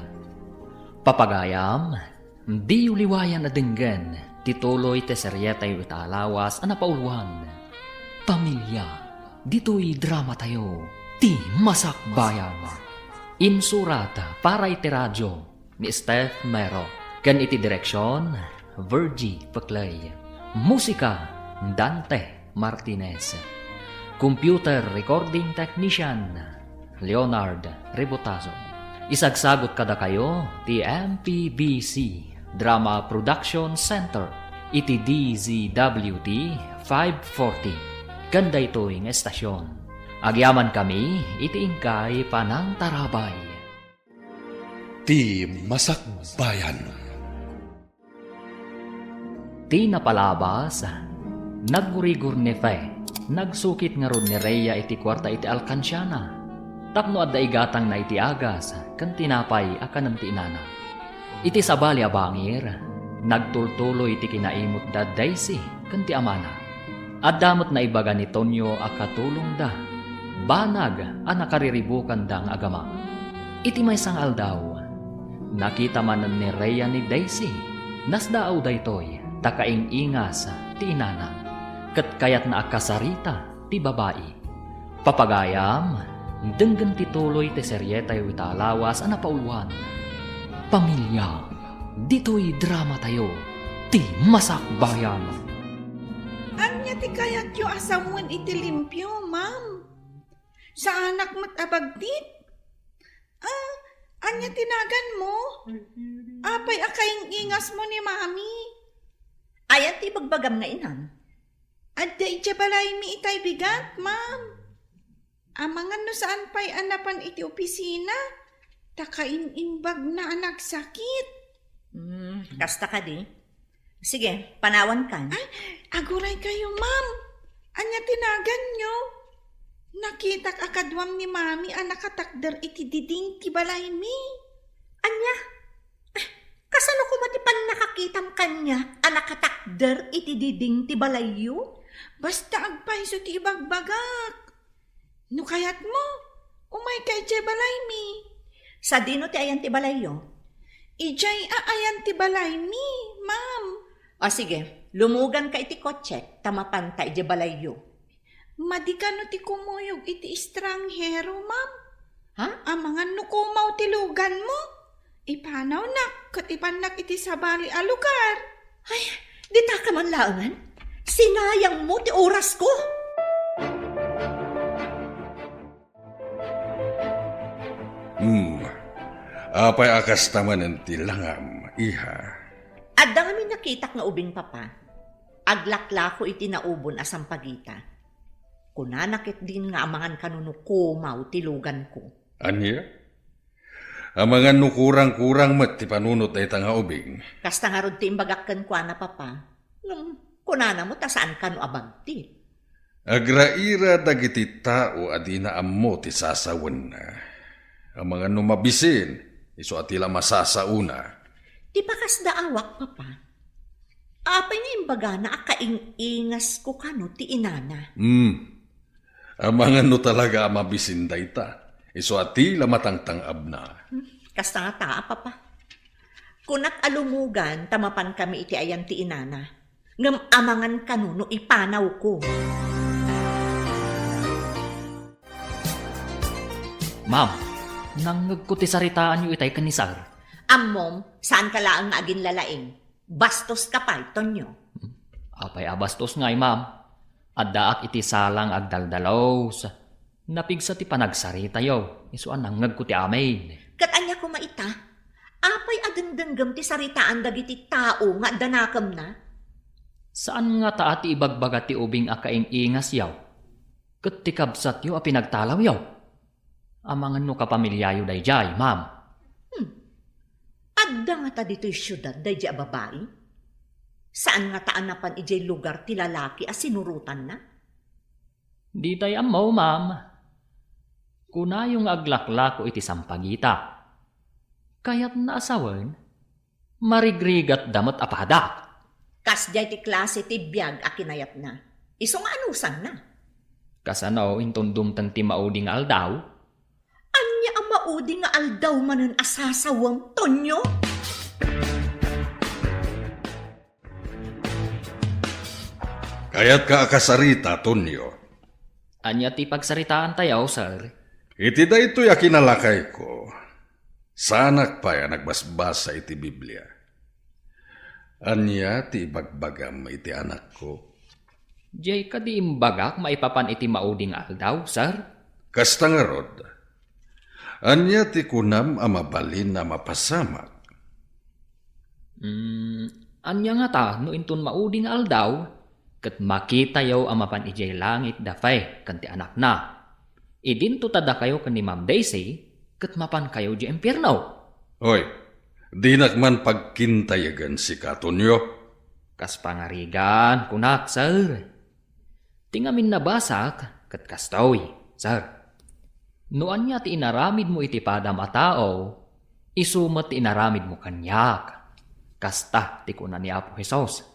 Papagayam, di uliwayan na dinggan, tituloy te seryetay itaalawas a napauluan. Pamilya, dito'y drama tayo, ti masakbayan. Insurata para iti radyo ni Steph Mero. Kan iti direksyon, Virgie Paclay. Musika, Dante Martinez. Computer recording technician, Leonard Rebotazo. Isagsagot kada kayo, ti MPBC Drama Production Center, iti DZWT 540. Ganda ito'y ng estasyon. Agyaman kami, iti ingkay panang tarabay. Ti Masakbayan. Ti napalabas, naggurigur ni Fe, nagsukit nga ron ni Rhea iti kwarta iti alkansyana. Tapno adda igatang na iti agas, kan tinapay akan ng tinana. Iti sabali abangir, nagtultuloy iti kinaimot da Daisy, kan ti amana. Adamot na ibaga ni Tonyo akatulong da, banag ang nakariribukan dang agama. Iti may sangal daw, nakita man ni Rhea ni Daisy, nasdaaw daytoy, takaing ingas ti inana, kat kayat na akasarita ti babae. Papagayam, denggan tituloy ti seryetay itaalawas ang napauluan. Pamilya, dito'y drama tayo, ti masakbayan. Anya ti kayat yo asawan iti limpyo, ma'am? Sa anak mo't abagtit? Anya tinagan mo? Apay akaing ingas mo ni mami? Ayan ti bagbagam nga inam. Adda iti balay mi itay bigat, ma'am. Amangan no saan pa'y anapan iti opisina, takain imbag na anak sakit. Kasta ka di. Sige, panawan kan. Aguray kayo, ma'am. Anya tinagan nyo? Nakitak akadwam ni mami anak katakder iti diding ti balay mi. Anya? Kasano ko matipan nakakitam kanya anak katakder iti diding ti balayo? Basta agpaiso ti ibagbagak. No kayat mo, umay kay jay balay mi. Sa dino ti ayan ti balayo. Ijay aayan ti balay mi, ma'am. O sige, lumugan ka iti kotse, tamapan ta iti balayo. Madikano ti kumuyog iti estranghero, ma'am. Ha? Amangan no kumaw ti lugan mo. Ipanaw nak, katipanak iti sabali a lugar. Ay, di ta ka man laangan. Sinayang mo ti oras ko. Apay akas taman ang tilangam, iha. At dami nakitak nga ubing papa. Aglaklako iti naubon asang pagita. Kunanakit din nga amangan kanuno kumaw tilugan ko. Anya? Amangan nukurang-kurang mat ti panunot ay tanga ubing. Kasta nga rod ti imbagakkan kwa na papa. Kunana mo ta saan ka no abagti. Agraira dagiti tao adina ammo ti sasawan na. Amangan numabisin, iso atila masasauna. Di pa kas daawak papa. Apay nga imbaga na akaing-ingas ko kano ti inana. Amangan no talaga amabisin dayta. Iso atila matangtang abna. Kasta nga taa papa. Kunak alumugan tamapan kami iti ayan ti inana. Ngam amangan kanuno ipanaw ko. Ma'am, nangag ko ti saritaan yu itay kanisar. Ammom, saan ka laang nga agin lalaing? Bastos ka pa, Tonyo. Apay abastos ngay, ma'am. Addaak iti salang agdaldalaw sa napigsa ti panagsarita yo. Isuan nangag ko ti amin. Katanya ko maita, apay adengdenggam ti saritaan dagiti tao nga danakam na? Saan nga taati ibagbaga ti ubing akaing ingas yaw? Ket ti kabsat yo a pinagtalaw yaw. Amangan no kapamilyayo dayjay, ma'am. Adda nga ta dito'y syudad dayjay a babae? Saan nga taanapan ijay lugar ti lalaki a sinurutan na? Di tay amaw, ma'am. Kunayong aglaklako iti sampagita. Kayat na asawan, marigrigat damot apadak. Kas jay ti klase ti biyag a kinayat na. Iso nga anusan na. Kasanaw intundum tang ti mauding aldaw. Anya ang maudi nga aldaw manen asasawang Tonyo? Kaya't ka akasarita, Tonyo. Anya ti pagsaritaan tayaw, sir. Iti da ito'y akinalakay ko. Sanak pa ya nagbasbasa iti Biblia. Anya ti ibagbagam iti anak ko. Jay ka di imbagak maipapan iti mauding aldaw, sir? Kasta nga rod. Anya ti kunam amabalin na mapasamak. Anya nga ta, no intun mauding aldaw, ket makita yaw amapan ijay langit dafay kanti anak na. Idinto tada kayo kan ni Ma'am Daisy, ket mapan kayo di impyerno. Hoy, di nakman pagkintayagan si Katonyo. Kas pangarigan, kunak, sir. Tingamin nabasak, ket kastoy, sir. Noan niya ti inaramid mo iti padam a tao, isumat ti inaramid mo kanyak. Kasta ti kunan ni Apo Jesus.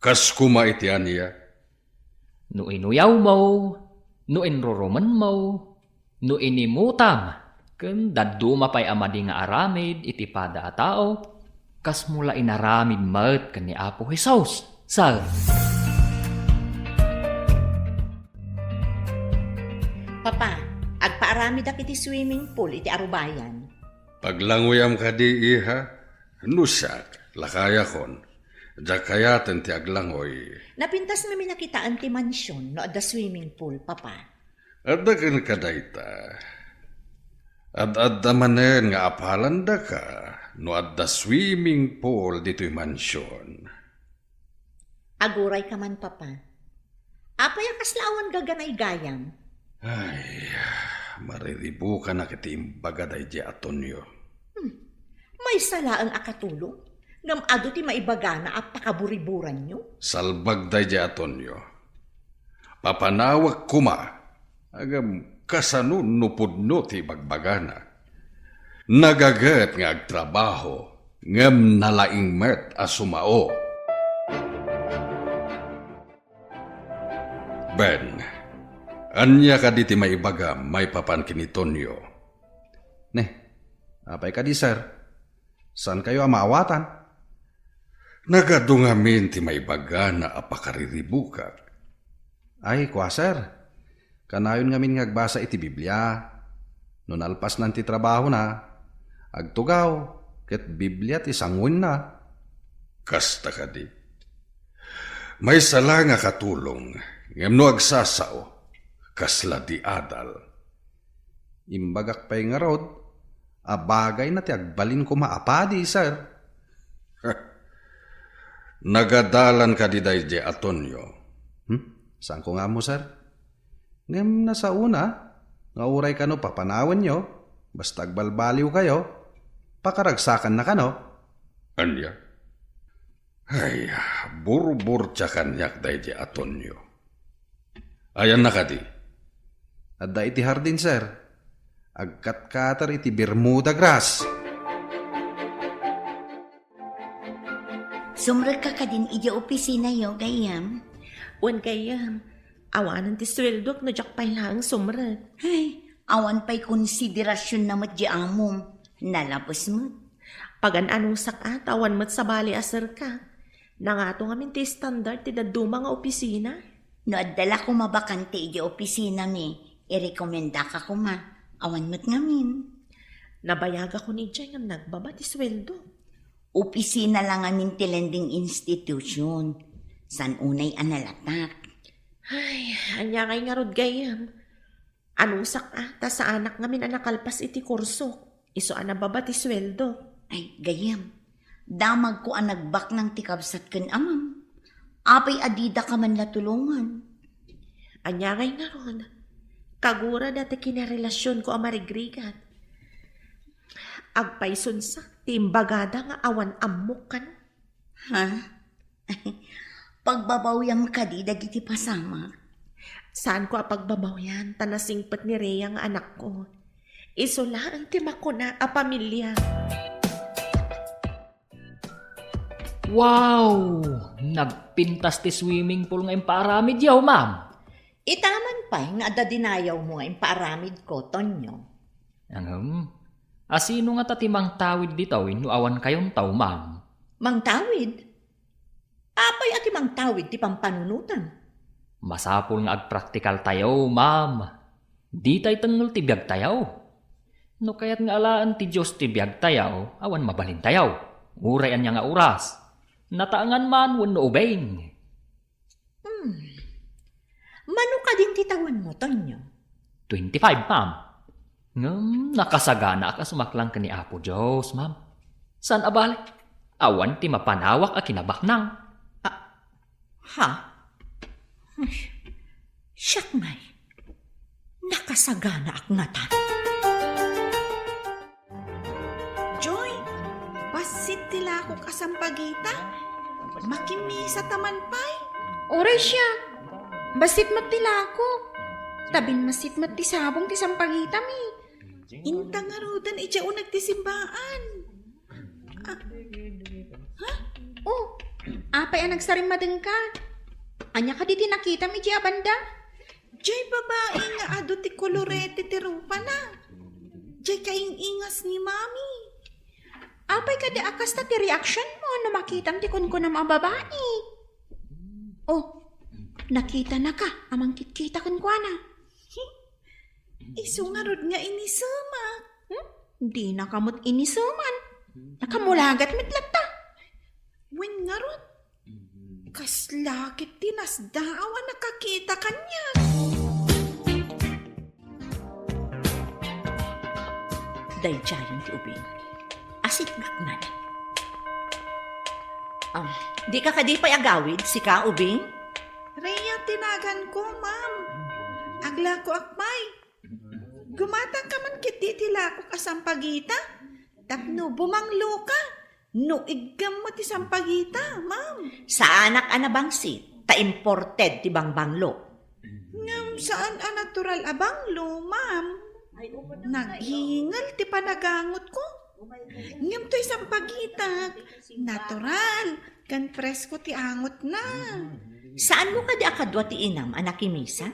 Kas kuma iti aniya. No inuyaw mo, no inruruman mo, no inimutam, ken daddu mapay amadi nga aramid iti pada a tao, kas mula inaramid mat ken ni Apo Jesus, sir. Papa, agpaaramid ak iti swimming pool iti Arubayan. Paglanguyam ka di iha, nusak, lakaya kon. Jakayaten ti aglangoy. Napintas na minakitaan ti mansyon no adda swimming pool, papa. Adda ken kadayta. Adda manen nga apalanda ka no adda swimming pool dito'y mansyon. Aguray ka man, papa. Apay kaslawan gaganay gayam. Ay, mariribu ka na kiti imbagaday di Atonyo. May sala ang akatulong. Ngam ado ti maibagana at pakaburiburan nyo. Salbagday di Atonyo. Papanawag kuma. Agam kasanun nupudno ti bagbagana. Nagagat nga agtrabaho. Ngam nalaing met asumao. Ben, anya ka di ti maibaga may papan kini Tonyo. Neh, apay ka di, sir? Saan kayo amaawatan? Nagadungamin ti maibaga na apakariribukak. Ay, kwa, sir. Kanayon ngamin ngagbasa iti Biblia. Nun alpas nan ti trabaho na, agtugaw, ket Biblia ti sangwin na. Kasta ka di. May sala nga katulong, ngem no agsasao, kasla di adal. Imbagak pa'y nga rod, abagay na ti agbalin ko maapadi, sir. Nagadalan ka di dayje Atonyo. Saan ko nga mo, sir? Ngem na sa una, nga uray ka no papanawan nyo, basta agbalbaliw kayo, pakaragsakan na ka no. Anya? Ay, burbur tsa kanyak dayje Atonyo. Ayan na ka di. Adda iti hardin, sir. Agkat-katar iti Bermuda grass. Sumrag ka din iti opisina yo, gayam. Wan kayam, awanan ti sweldo no jak pay lang sumrag. Ay, awan pa'y konsiderasyon na madya amom. Nalapos mo. Pagan anong sakat, awan mat sa bali asar ka. Nangato ngamin ti standard ti daduma nga opisina. No, adala ko mabakante iti opisina mi. I-rekomenda ka ko ma. Awan mo't ngamin. Nabayaga ko ni Jay nga nagbaba ti sweldo. Opisina lang amin ti lending institution. San unay analatak. Ay, anya kay nga rod gayam. Anong sakata sa anak ngamin anakalpas iti kurso. Iso anababa ti sweldo. Ay, gayam. Damag ko ang nagbak ng tikabsat kan amam. Apay adida ka man latulungan. Anya kay nga rod. Kagura dati kinarelasyon ko ang marigrigat. Agpay sunsa, timbagada nga awan amok kan. Ha? Pagbabawyam ka di dagiti pasama. Saan ko apagbabaw yan? Tanasingpat ni Rhea nga anak ko. Isolaan ti makuna a pamilya. Wow! Nagpintas ti swimming pool nga imparamid yaw, ma'am. Itaman pa, nga ada dinayaw mo nga imparamid ko, Tonyo. Asino nga tatimang tawid ditawin no awan kayong tao, ma'am? Mang tawid? Apay ati mang tawid ti pampanunutan. Masapol nga agpraktikal tayo, ma'am. Di tayo tanggal ti biyag tayo. No kaya't nga alaan ti Diyos ti biyag tayo, awan mabalin tayo. Urayan niya nga oras. Nataangan man wan no ubeng. Mano ka din titawan mo, Tonyo? 25, ma'am. Nakasagana ka sumaklang ka ni Apo Diyos, ma'am. San abalik? Awan ti mapanawak a kinabaknang. Ha? Siyak may. Nakasagana ak ngatan. Joy, basit tila ako kasampagita. Makimisa taman pay. Oray siya. Basit matila ko. Tabin masit mati sabong ti sampagita mi. Inta nga rodan ija o nagtisimbaan. Oh, apay ang nagsarim ka. Anya ka di tinakita mi di abanda? Jay babae nga ado ti kolorete ti rupa na. Jay kaing ingas ni mami. Apay ka di akas na ti reaction mo no makitam ti kun na mga babae. Oh, nakita na ka, amang kitkita kun na. Isungarod nga inisamak. Di nakamot inisuman. Nakamulagat mitlata. Wen nga rod. Kaslakit tinasdaawan nakakita kanya. Day jayon ti ubing. Asit gakman. Di ka kadipay agawid, si ka ubing? Rhea, tinagan ko, ma'am. Agla ko akmay. Gumatang ka man kiti tila ko kasampagita. Tapno bumanglo ka. No igam mo ti sampagita, ma'am. Sa anak anabangsi, ta imported ti bangbanglo. Ngam saan a natural abanglo, ma'am? Naghingal ti panagangot ko. Ngam to'y sampagita. Natural. Kan presko ti angot na. Saan mo ka di akadwa ti inam, anak kimisa?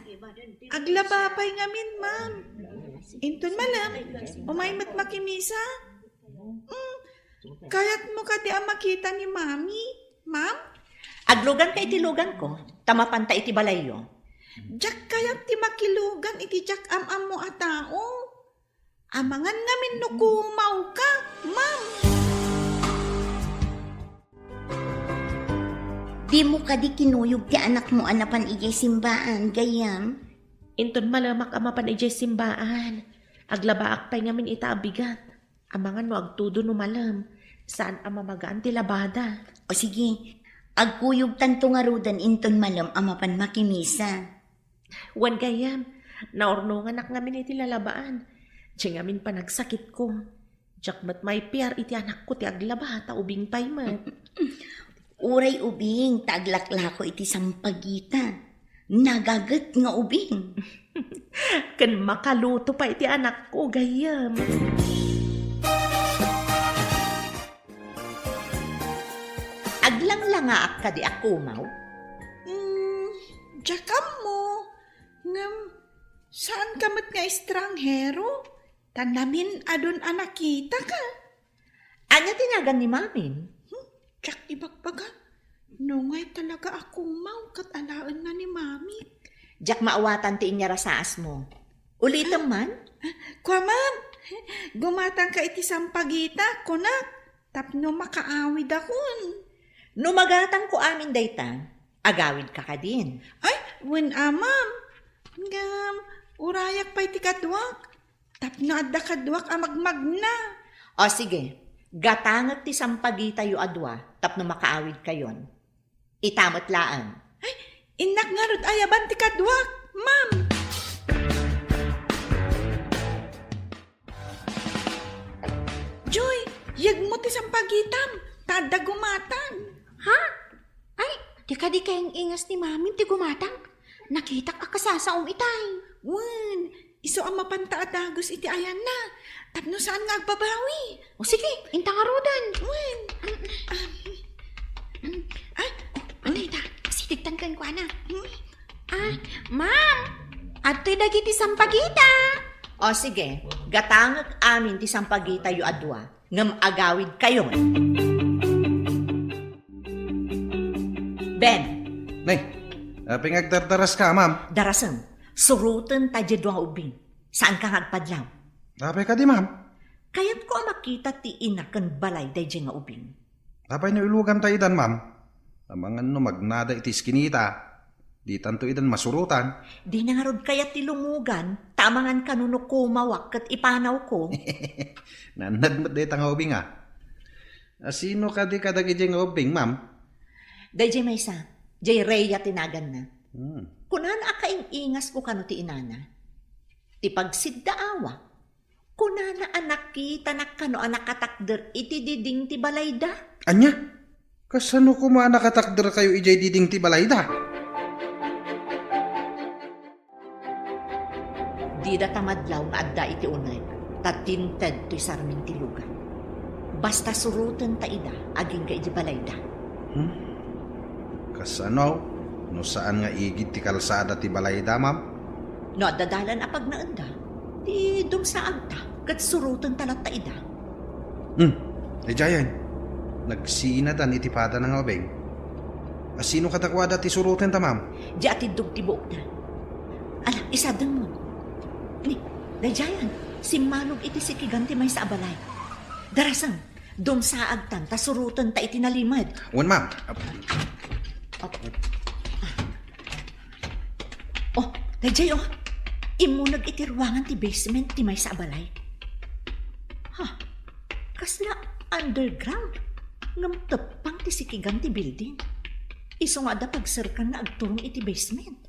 Aglabapay ngamin, ma'am. Inton malam, umaymat makimisa. Kayat mo ka di makita ni mami, ma'am? Aglugan ka itilugan ko, tamapanta iti balayo. Jak kayat ti makilugan iti jak am mo a tao. Amangan ngamin no kumaw ka, ma'am. Di mo ka di kinuyog ti anak mo anapan ijay simbaan, gayam. Inton malamak amapan ijay simbaan. Aglabaak pa'y ngamin ita abigat. Amangan no agtudo no malam. Saan amamagaan ti labada? O sige, agkuyog tanto nga rudan inton malam amapan makimisa. Wan gayam, naornongan ak ngamin iti lalabaan. Diyan ngamin panagsakit ko. Diyak mat may piar iti anak ko ti aglaba ta ubing pay mat. Uray ubing, taglaklako iti sampagita. Nagagat nga ubing. Kan makaluto pa iti anak ko, gayam. Aglang-langaak ka di akumaw? Jakam mo. Ngam, saan ka mat nga estranghero? Tanamin adon anakita ka. Anya tinagan ni mamin? Jak ibagbaga. Nungay talaga ako mau kat alaan na ni mami. Diyak maawatan ti inya rasaas mo. Ulitan man? Kwa ma'am, gumatang ka iti sampagita, kunak. Tapno makaawid akon. Numagatang ko amin dayta, agawid ka ka din. Ay, wen ma'am. Ngam, urayak pa'y ti kadwak. Tapno adda kadwak amagmagna. O sige, gatangat ti sampagita yu adwa, tapno makaawid kayon. Itamot laan. Ay, inak nga rod ayaban ti kadwak, ma'am. Joy, yag mo ti sampagitam. Tada gumatan. Ha? Ay, di ka di kayang ingas ni mami ti gumatang. Nakitak akasasaom itay. Wen, iso ang mapanta at dagos iti ayan na. Tapno saan nga agbabawi? O sige, intang arudan. Wen. Ay, Anay ta, sitigtan kan ko na. Ay, ma'am, ato'y dagiti sampagita. O sige, gatangat amin ti sampagita yu adwa, ngam agawid kayon. Ben, Nay, pingagdardaras ka, ma'am. darasem, surutan ta jedwa ubing. Saan ka ngagpadlaw? Tapay ka di, ma'am. Kayat ko makita ti ina ken balay day nga ubing. Tapay na ilugan tayo idan, ma'am. Amangan no magnada iti skinita. Di tanto idan masurutan. Di na nga rod kayat ti lumugan, tamangan kanuno kumawak ket ipanaw ko. Nanadmat day nga ubing, ah. Sino ka di kadagi nga ubing, ma'am? Day may sa, jay Rhea tinagan na. Hmm. Kunana akaing ingas ko kano ti inana. Ti pagsiddaawa. Kunana anak kita nakano anak katakder iti diding ti balayda. Anya? Kasano ko nakakatakder kayo ijay diding ti balayda? Di da tamadlaw nga adda iti unay. Tatinted ti sarmin ti lugan. Basta surutan ta ida aging ka iti balayda. Kasano? No saan nga igid ti kalsada ti balayda, ma'am? No adadalan apag naanda. Di dumsaag ta. Kat surutan talat ta ida. Jayan. Nagsinatan iti pada ng obeng. Sino katakwada ti suruten ta, ma'am? Di atidog ti buok na. Ala, isadan mo. Ni, dayayan, simmalog iti sikiganti may sa abalay. Darasang, dumsaag tan, ta surutan ta iti nalimad. Wan, ma'am. Oh, dayay oh. Imunag iti ruangan ti basement ti may sa abalay. Ha, kasla underground. Ngam tepang ti sikigan ti building. Iso nga da pagsarkan na agturong iti basement.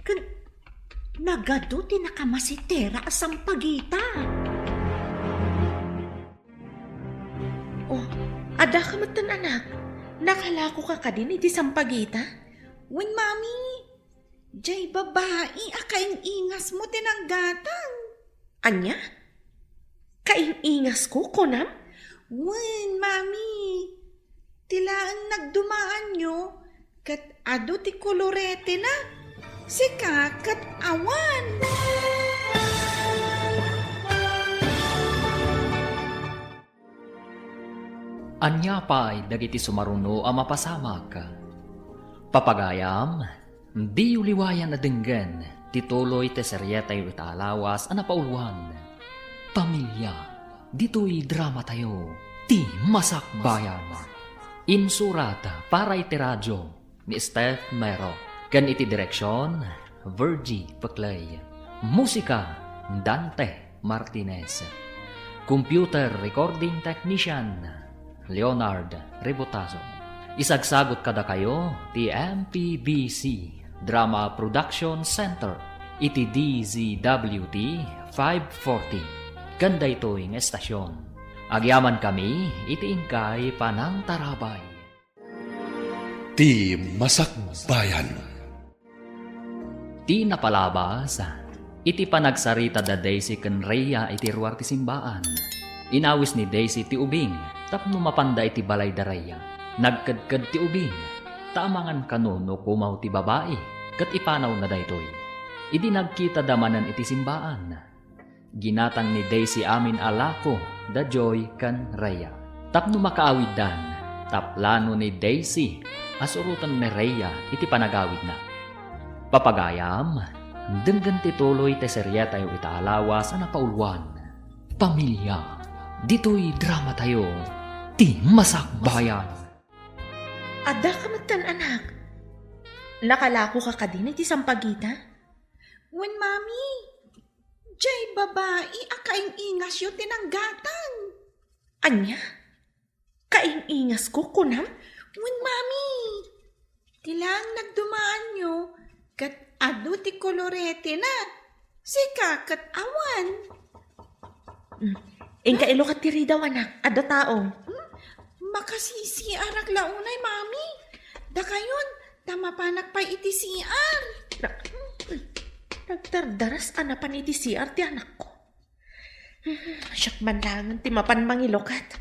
Kan, nagado ti nakamasitera asang pagita. Oh, ada ka matan anak. Nakalako ka ka din iti sampagita? wen mami. Jay babae, akaing ingas mo tinanggatang. Anya? Kaingas ko, konam? Wen, mami. Tila ang nagdumaan nyo, kat adu ti kolorete na. Sika kat awan. Anya pa'y dagiti sumaruno a mapasamak. Papagayam, di uliwayan na denggen, tituloy te seryetay italawas a napauluan. Pamilya, dito'y drama tayo, ti Masak Bayan. Insurat para iti radyo ni Steph Mero, kan iti direksyon, Virgie Paclay. Musika, Dante Martinez. Computer Recording Technician, Leonard Rebotazo. Isagsagot kada kayo ti MPBC Drama Production Center iti DZWT 540 ganda ito yung estasyon. Agyaman kami iti ingkay panang tarabay. Ti Masak Bayan. Ti napalabas iti panagsarita da Daisy ken Rhea iti ruar ti simbaan. Inawis ni Daisy ti ubing tapno mapanda iti balay da Rhea. Nagkadkad ti ubing, taamangan kanuno kumaw ti babae, kat ipanaw na daytoy. Idi nagkita damanan iti simbaan. Ginatang ni Daisy amin alako, da Joy kan Rhea. Tapno makaawid dan, taplano ni Daisy, asurutan ni Rhea iti panagawid na. Papagayam, denggan ti tuloy te serya tayo itaalawas na napauluan. Pamilya, dito'y drama tayo, ti Masak Bayan. Ada ka matan, anak. Nakalako ka kadin iti sampagita? Wen mami, jay babae akaing ingas yu tinanggatan. Anya? Kaing-ingas ko, kunam? Wen mami, tilang nagdumaan nyo, kat adu ti kolorete na. Sika kat awan. Ingka ilo ka tiri daw, anak. Ada tao. Makasisi arak launay mami. Da kayon, tamapanak pa iti siar. Nagdardaras anapan iti CR ti anak ko. Siyak mandangan ti mapan mangilokat.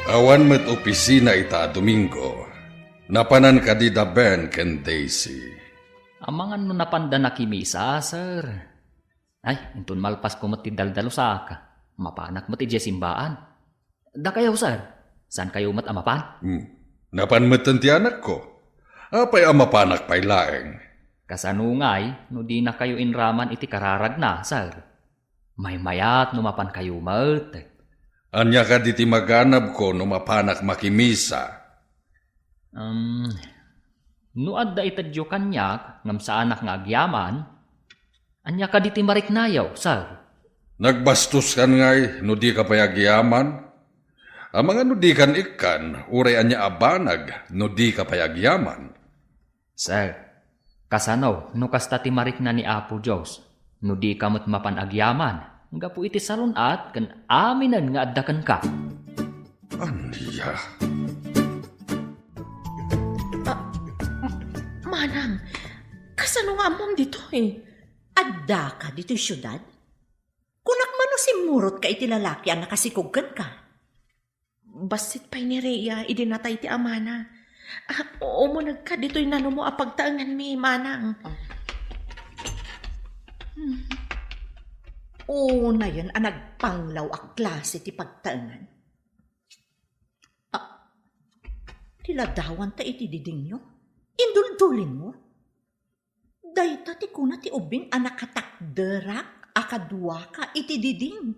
Awan met opisina ita Domingo. Napanan ka di da Ben ken Daisy. Amangan no napanda na kimisa, sir. Ay, intun malpas ko mati daldalo sa ka. Mapanak mo ti simbaan. Da kayo, sir. Saan kayo mat amapan? Napanmetan ti anak ko. Apay amapanak pay laeng. Kasanungay, no di na kayo inraman iti kararag na, sir. May mayat no mapan kayo mat. Anya ka di ti maganab ko no mapanak makimisa. No adda itadyo kanyak, ngam sa anak nga agyaman, anya ka diti mariknayaw, sir. Nagbastos kan ngay, no di ka payagyaman. Ang mga no di kan ikan, uray anya abanag, no di ka payagyaman. Sir, kasanaw, no kasta ti marikna ni Apo Diyos, no di kamot mapan agyaman, nga po iti salunat, kan aminan nga addakan ka. Anya? Manang, kasano nga mong dito eh? Adda ka dito'y syudad? Kunak mano si murot ka iti lalaki ang nakasikugkan ka. Basit pa'y ni Rhea, idinatay ti amana. Umunag ka dito'y nano mo apagtaangan mi, manang. Una yun ang nagpanglaw a klase ti pagtaangan. Tiladawan ta iti diding nyo? Induldulin mo? Dayta ti kuna ti ubing anak katakderak akadwa ka iti diding.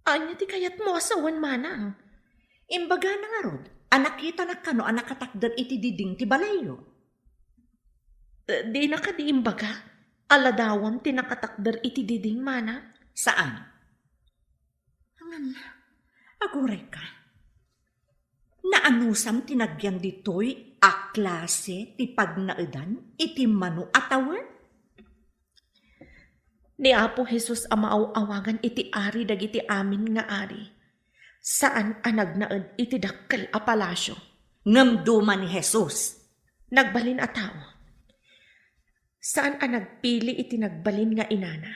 Anya ti kayat mo asawan, manang. Imbaga na nga rod, anak kita na kano anak katakder iti diding ti balayo. Di na ka di imbaga? Aladawam ti nakatakder iti diding, manang. Saan? Agure ka. Naanusam tinagyan ditoy a klase ti pagnaudan iti mano atawan? Ni Apo Jesus amaaw-awagan iti ari dagiti amin nga ari. Saan anagnaed iti dakkel a palasyo? Ngamduman ni Jesus. Nagbalin a tao. Saan ang nagpili iti nagbalin nga inana?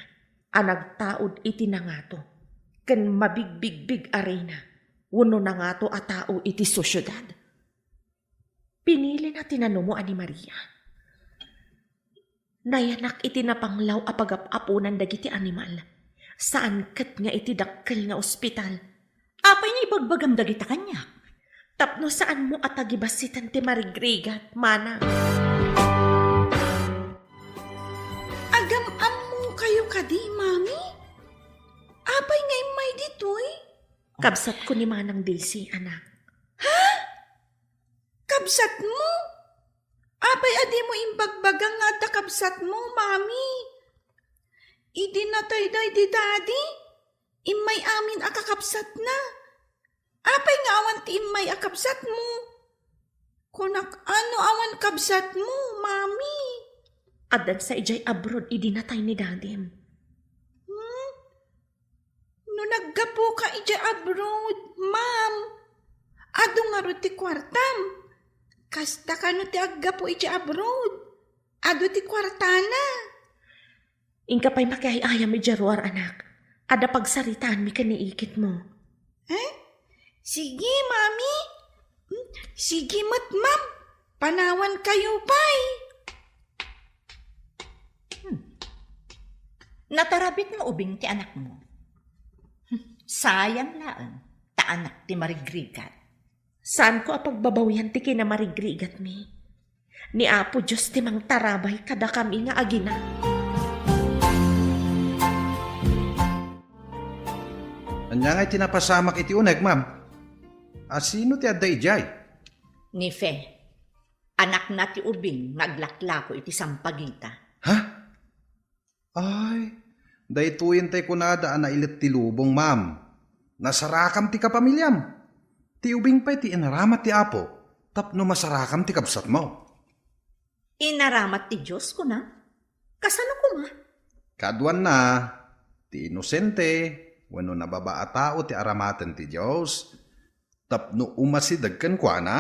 Ang nagtaod iti nangato. Ken mabigbigbig arena. Uno na nga to a tao iti sosyudad. Pinili na tinanong mo ani Maria. Nayanak iti napanglaw a pagap-apunan dagiti animal. Saan kat nga iti dakkel nga ospital. Apay nga ibagbagam dagita kanya. Tapno saan mo atagibasitan ti marigrigat, mana. Agam-am mo kayo kadi, mami? Apay nga imay ditoy? Kabsat ko ni Manang Daisy, anak. Kabsat mo? Apay adi mo imbagbagang nga da kabsat mo, mami. Idi na day di daddy. Imay amin akakabsat na. Apay nga awan ti imay akabsat mo. Kunak ano awan kabsat mo, mami. Adan sa ijay abroad, idinatay ni dadim. No naggapo ka ija abroad, ma'am. Ado nga ro ti kwartam. Kasta ka no ti aggapo ija abroad. Ado ti kwartana. Ingka pa'y makiayayam ija ruar, anak. Ada pagsaritaan mi kaniikit mo. Sige, mami. Sige, ma'am. Panawan kayo, pay. Natarabit nga ubing ti anak mo. Sayang laan, ta anak ti marigrigat. Saan ko apagbabawian ti kinamarigrigat mi? Ni Apo Diyos ti mang tarabay kada kami nga agina. Anya nga'y tinapasamak iti uneg, ma'am. Sino ti adda ijay? Ni Fe, anak na ti ubing naglaklako iti sampagita. Ha? Ay, daytoyen tay kunada na ilit ti lubong, ma'am. Nasarakam ti kapamilyam. Ti ubing pa'y ti inaramat ti Apo. Tapno masarakam ti kabsat mo. Inaramat ti Diyos ko na. Kasano ko ma? Kaduan na, ti inosente, wano nababaa tao ti aramatan ti Diyos. Tapno umasidagkan kwa na.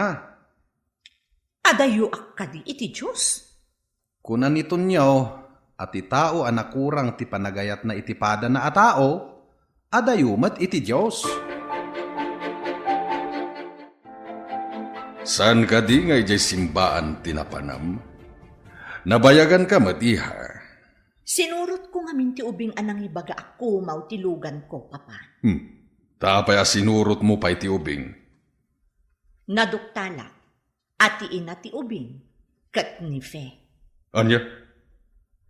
Adayo akkadi iti Diyos. Kunan ito niyo, at ti tao anakurang ti panagayat na itipada na a tao, adayumat iti Diyos. Saan ka di nga ijay simbaan tinapanam? Nabayagan ka matiha. Sinurot ko nga minti ubing anang ibaga ako mautilugan ko, papa. Tapay asinurot mo pa iti ubing. Naduktala, ati ina ti ubing, kat ni Fe. Anya?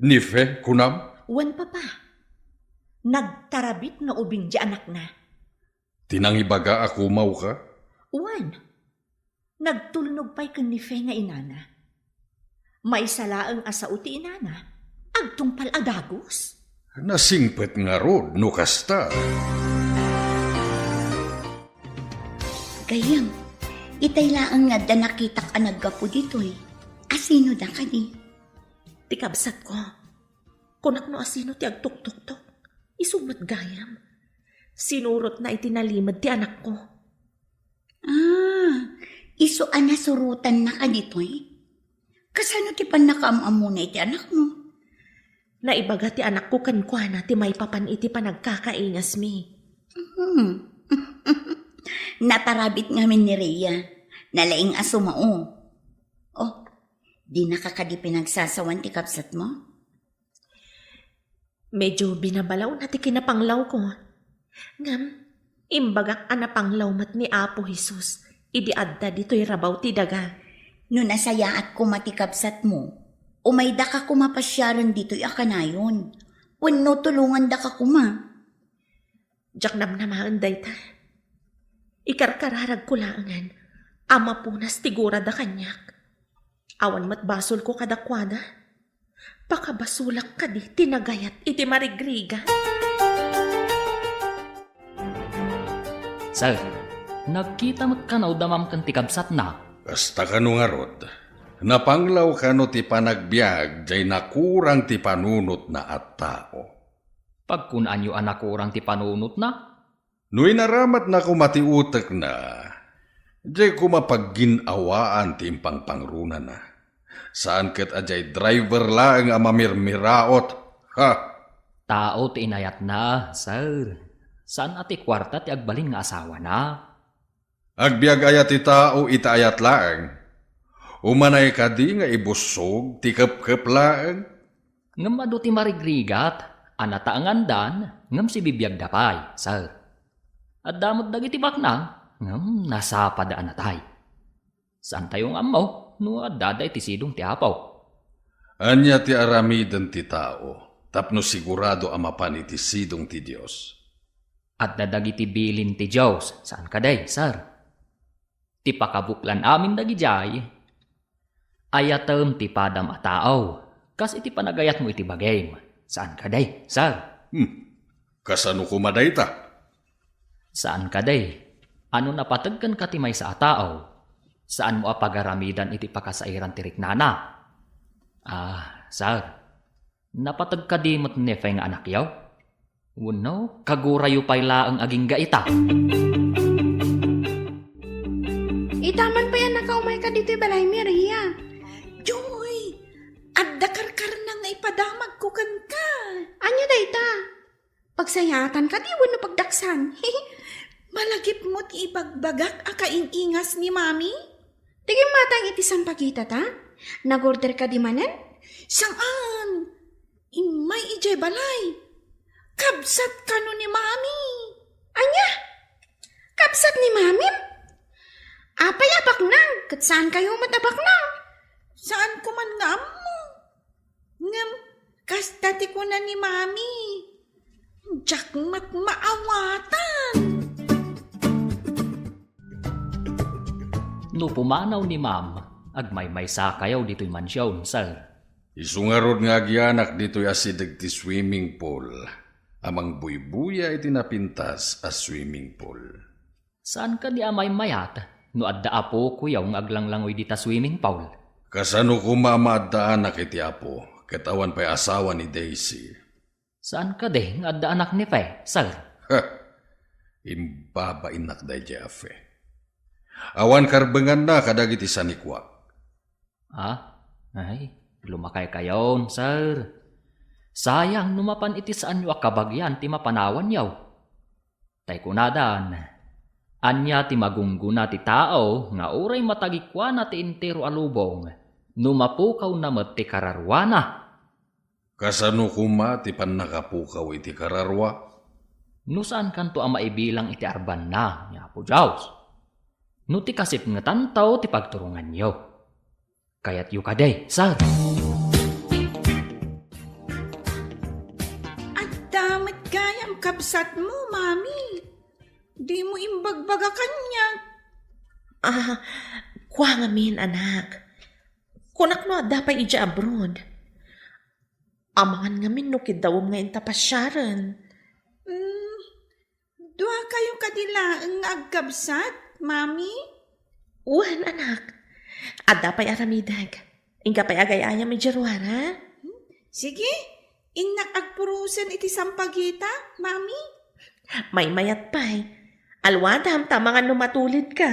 Nife, kunam? Wan papa, nagtarabit na ubing di anak na. Tinangibaga ako mau ka? Wan, nagtulnog pa'y kan ni Fe nga inana. May salaang asao ti inana, agtungpal adagos. Nasingpet nga rod, no kasta. Gayam, itay laang nga da nakitak ang naggapo dito'y. Asino da ka di? Ti kabsat ko. Kunak no asino ti agtuk-tuk-tuk. Isumat gayam. Sinurot na itinalimad ti anak ko. Iso anasurutan na ka dito'y. Kasano ti panakaamamo na iti anak mo? Naibaga ti anak ko kankwana ti may papan iti panagkakaingas mi. Natarabit ngamin ni Rhea. Nalaing aso mao. Oh, di nakakadi pinagsasawan ti kapsat mo? Medyo binabalaw na ti kinapanglaw ko. Ngam, imbagak anapanglaw mat ni Apo Jesus. Idi adda dito'y rabaw ti daga. No nasaya at kumatikabsat mo, umayda ka kumapasyaran dito'y akanayon. Wano tulungan da ka kuma. Diyak namnamaan dayta. Ikarkararag ko laangan. Ama punas tigura da kanyak. Awan mat basol ko kadakwada. Pakabasulak ka di tinagayat iti marigriga. Sir, nagkita magkanaw damam kan tikabsat na. Kasta ka no nga rod. Napanglaw ka no ti panagbiag, jay nakurang ti panunot na at tao. Pagkunaan yu anak ko orang ti panunot na, No'y naramat na kumatiutak na, jay kumapagginawaan ti impangpangruna na. Saan ket ajay driver lang ang mamirmiraot. Ha? Tao ti inayat na, sir. Saan ati kwarta ti agbalin nga asawa na? Agbiag ayat ti tao itaayat lang. Umanay ka di nga ibusog, ti kep lang. Ngam adu ti marigrigat, anata ang andan, ngam si bibiyag dapay, sir. At damot dagiti baknang, ngam nasapa daan natay. Saan tayong amaw, no daday ti sidong ti apaw. Anya ti aramiden ti tao, tapno sigurado amapan iti sidong ti Dios. At dadagiti bilin ti Diyos, saan kaday, sir? Ti pakabuklan amin dagijay. Ayatem ti padam a tao, kas iti panagayat mo iti bagay. Saan kaday, sir? Kasano kumaday ta? Saan kaday? Ano napatagkan ka ti may sa tao? Saan mo apagaramidan iti pakasairan ti riknana? Sir, napatag ka di mo't nefeng anak yaw? Uno, kagurayo pay laang aging gaita. Itaman pa yan nakaumay ka dito balay Maria. Joy, adda karkar na nga ipadamag ko kan ka. Anya dayta? Pagsayatan ka di wano pagdaksan. Malagip mo't ibagbagak akaingingas ni mami? Tigim matang iti sampagita ta? Nagorder ka di manen? Saan? Imay ijay balay. Kabsat ka no ni mami. Anya? Kabsat ni mami? Apay abak nang, kat saan kayo matabak nang? Saan ko man nga mo? Ngam, kastati ko na ni mami. Jack mat maawatan. No pumanaw ni ma'am, agmay-may sa kayaw dito'y mansyon, sir. Isungarod nga agyanak dito'y asidag ti swimming pool. Amang buybuya iti napintas a swimming pool. Saan ka di amay mayat? No adda apo kuyaw ng aglanglangoy dita swimming pool. Kasano kumamaadaan na kiti apo, katawan pa'y asawa ni Daisy. Saan ka di ng adda anak ni Fe, sir? Ha! Imbabainak day Jefe. Awan karbengan na kadagiti sanikwa. Ay, lumakay kayon, sir. Sayang numapan iti saan yu akabagyan ti mapanawan yaw. Tay kunadan, anya ti magungguna ti tao nga uray matagikwa na ti intero alubong, numapukaw na met ti kararwana. Kasano kuma ti pannakapukaw iti kararwa? No saan kanto ang maibilang iti arban na, nga po Diyos. No ti kasip nga tantaw ti pagturungan yo. Kayat yu kaday, sir. At damat gayam kabsat mo, mami. Di mo imbagbaga kanya. Kwa nga min, anak. Kunak no, dapat ija abroad. Amangan nga min, no kidawom nga intapasyaran. Dua kayo kadila ang agkabsat, mami? Uwan, anak. Ada pa'y aramidag. Ingka pa'y agay-aya may jarwara. Sige, inak agpurusan iti sampagita, mami? May mayat pa'y. Alwadam, tama nga numatulid ka.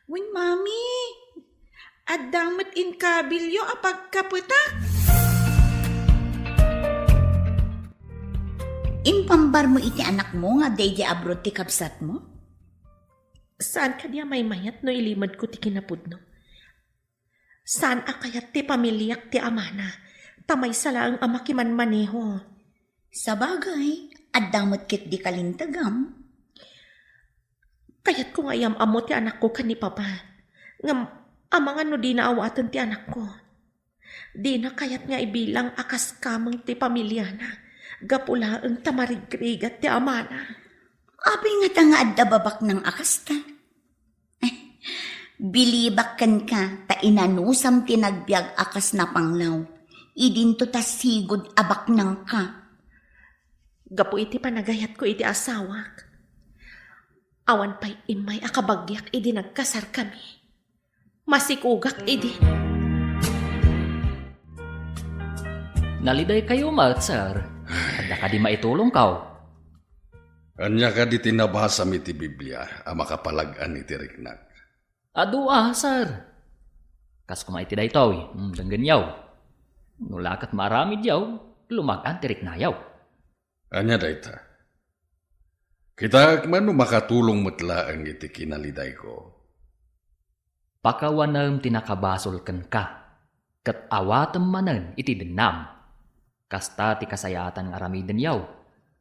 Uy, mami. Adamot in kabilyo apagkaputak. Impambar mo iti anak mo nga day abroad ti kabsat mo? Saan ka diya may mayat no ilimad ko ti kinapudno? Saan akayat ti pamilyak ti amana? Tamay sala ang ama kiman maneho. Sa bagay, adamot kit di kalintagam. Kayat ko ngayam amo ti anak ko kani papa. Ngam amangan no di naawatan ti anak ko. Di na kayat nga ibilang akas kamang ti pamilya na. Gapula ang tamarigrigat ti amana. Abi nga nga adda babak ng akas ta. Bilibak kan ka, ta inanusam tinagbiag akas na panglaw. Idinto ta sigod abak ng ka. Gapu iti panagayat ko iti asawak. Awan pa'y imay akabagyak idi nagkasar kami. Masikugak idi. Naliday kayo, mat, sir. Ada ka di maitulong kaw. Anya ka di tinabasa mi ti Biblia, ang makapalagan iti riknak. Adu sir. Kas kumaiti da ito, danggan yaw. Nulakat maramid yaw, lumagan tirik na yaw. Anya dayta. Kita man makatulong matlaang iti kinaliday ko. Pakawanam tinakabasol ken ka, ket awatem manen iti denam. Kasta ti kasayatan nga aramiden yaw,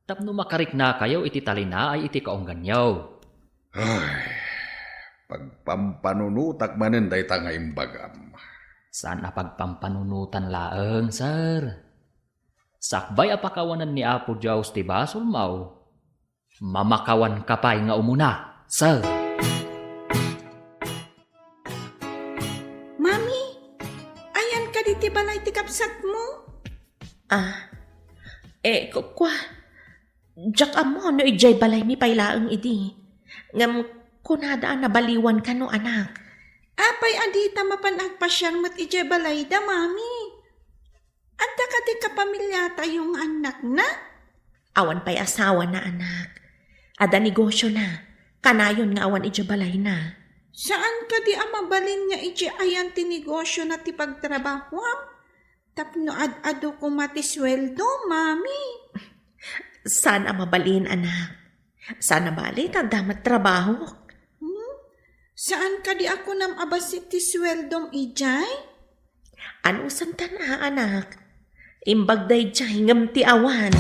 tapno makarik na kayo iti talina ay iti kaonggan yaw. Ay, pagpampanunutak manen dayta nga imbagam. Saan pagpampanunutan laeng, sir? Sakbay apakawanan ni Apo Diyos ti basol mau. Mamakawan kapay nga umuna, sir. Mami, ayan ka di ti balay ti kapsat mo. Kukwa. Diyak amo no ijay balay ni pailaang idi. Ngam kunadaan na baliwan ka no anak. Apay adita mapanagpasyar mat ije balay da, mami. Anta ka ti kapamilyata yung anak na? Awan pa'y asawa na anak. Ada negosyo na. Kanayon nga awan ije balay na. Saan ka di amabalin nga ije ayan ti negosyo na ti pagtrabahuam? Tapno ad-ado ko matisweldo, mami. Sana mabalin anak. Sana bali tagdamat trabaho. Saan ka di ako nam abasit ti sweldom ijay? Ano santa na anak? Imbag day jay ngam ti awan.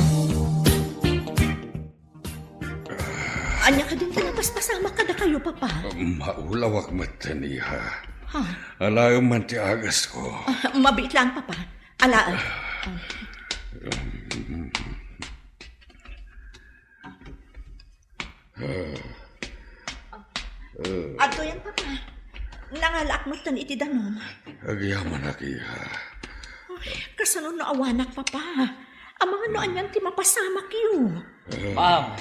Anya ka din pasama ka na kayo, papa. Maulawak mataniha. Ha? Alayom man ti agas ko. Mabit lang, papa. Alaan. Ato yan, papa. Nangalak mo tan iti danon. Agyaman akiha. Kasano na awanak, papa. Ang mga noan yan ti mapasama kayo. Ma'am,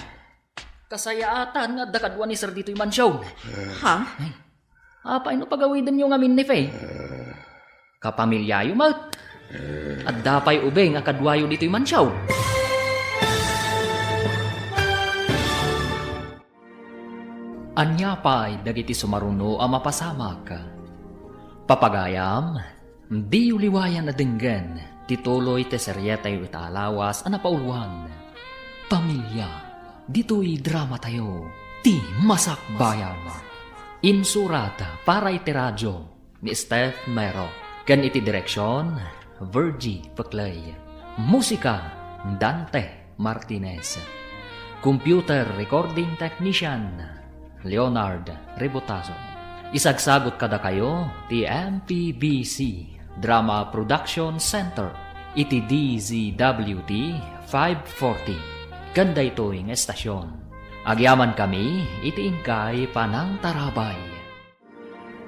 kasayaatan nga dakadwa ni Sir dito'y mansyon. Ha? Apay no pagawidan nyo ngamin ni Faye. Kapamilyayo mat. At dapay ubeng akadwayo dito'y mansyon. Anya pa'y dagiti sumaruno ang mapasamak. Papagayam, di uliwayan na dinggan, tituloy te seryetay italawas ang napauluan. Pamilya, dito'y drama tayo, ti masakbayan. Insurata para iti radyo ni Steph Mero. Kan iti direksyon, Virgie Paclay. Musika, Dante Martinez. Computer recording technician, Leonard Rebotazo. Isagsagot kada kayo, ti MPBC Drama Production Center, iti DZWT 540. Ganda ito'y estasyon. Agyaman kami, iti ingkay panang tarabay.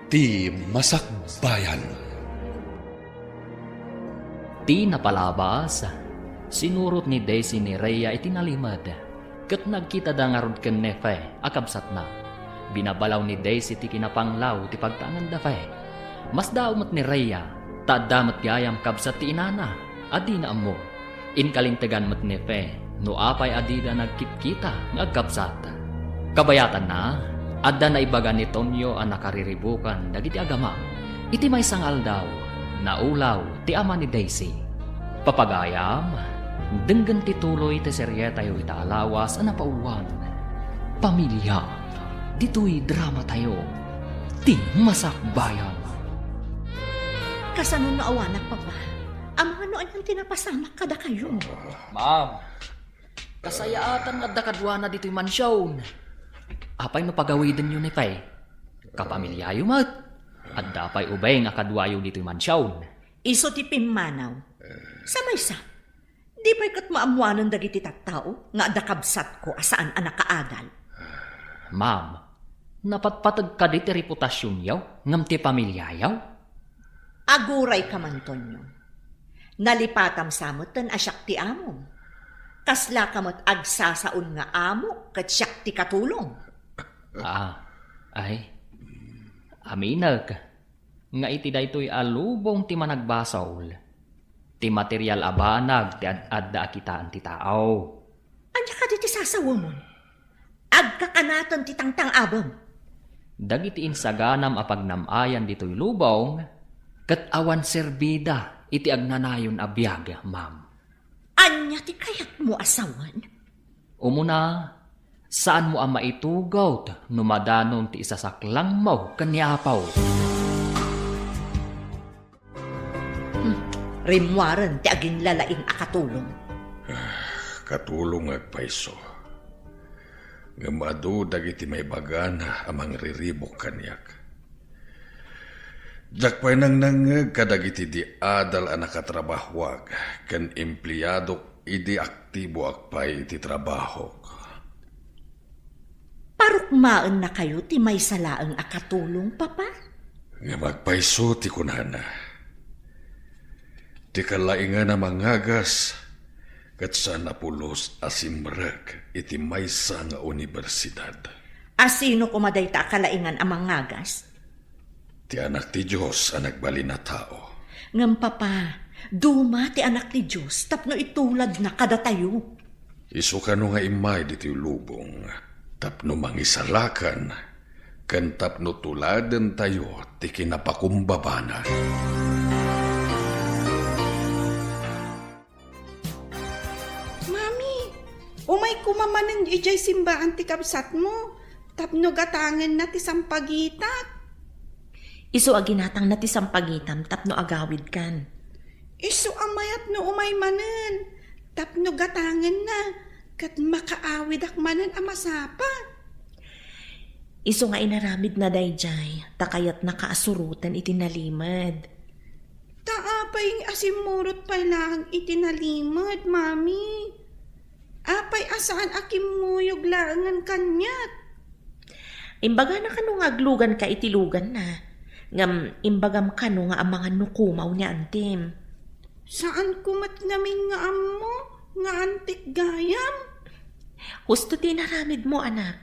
Ti Masakbayan. Ti napalabas, sinurot ni Daisy ni Rhea iti nalimad. Kat nagkita da nga rod ken nefe, akabsat na. Binabalaw ni Daisy ti kinapanglaw ti pagtangan da fe. Mas daumot ni Rhea, tadamat gayam kabsat ti inana, adi na amo. Inkalintegan mat nefe, no apay adida nagkitkita nga agkabsat. Kabayatan na, adda na ibaga ni Tonyo ang nakariribukan dagiti agama. Iti may sangal daw, naulaw ti ama ni Daisy. Papagayam, denggan ti tuloy ti serye tayo itaalawas ang napauluan. Pamilya, dito'y drama tayo, ti masakbayan. Kasano na awanak, papa. Ang mga noan yung tinapasama kada kayo. Ma'am, kasayaatan nga dakadwa na dito'y mansyon. Apay no pagawidan nyo ni Faye. Kapamilyayo mat. At dapay ubay nga kadwayo dito'y mansyon. Iso ti pimmanaw. Samaysa. Di pa'y kat maamuanan dagiti tattao nga adakabsat ko asaan anak kaadal. Ma'am, napatpatag ka diti reputasyon yaw, ngam ti pamilyayaw? Aguray ka man, Tonyo. Nalipatam samot tan asyak ti amom. Kasla kamot agsasaon nga amo kat syak ti katulong. Aminag, nga iti daytoy alubong ti managbasaol. Ti material abanag ti adda akitaan ti tao. Anya ka diti sasawa mo? Agkakanatan ti tangtang abong. Dagiti insaganam apagnamayan ditoy lubong, Kat awan serbida iti agnanayon a biyag, ma'am. Anya ti kayat mo asawan? Umuna, saan mo ang maitugaw no madanon ti isasaklang mo kanyapaw? Rimwaran ti aging lalaing akatulong. Katulong agpaiso. Nga madudag iti may bagana amang riribok kanyak. Jakpay nang nangag kadag iti di adal ang nakatrabahwag kan empleyado idi aktibo akpay iti trabaho. Parukmaan na kayo ti may salaang akatulong, papa? Nga magpaiso ti kunana. Ti kalaingan na mangagas kat sa napulos asimrag iti maysa nga universidad. Asino kumaday ta akalaingan amang ngagas? Ti anak ti Diyos ang nagbali na tao. Ngam papa, duma ti anak ti Diyos tapno itulad na kada tayo. Isu ka no nga imay di ti lubong. Tapno mangisalakan. Kan tapno tuladen tayo ti kinapakumbabana. Mami, umay kumamanan ijay simbaan ti kabsat mo. Tapno gatangan na ti sampagitat. Isu aginatang na ti sampagitam tapno agawid kan. Isu amayat no umay manen. Tapno gatangan na. Kat makaawid ak manen amasapa. Isu nga inaramid na dayjay, takayat nakaasurutan iti nalimad. Taapay ng asimurot pa lang itinalimod, mami. Apay asaan akimuyog langan kanyat. Imbaga na kano nga aglugan ka itilugan na. Ngam imbagam kano nga ang mga nukumaw ni Antim. Saan kumat namin nga amo? Nga antik gayam? Husto tinaramid mo, anak.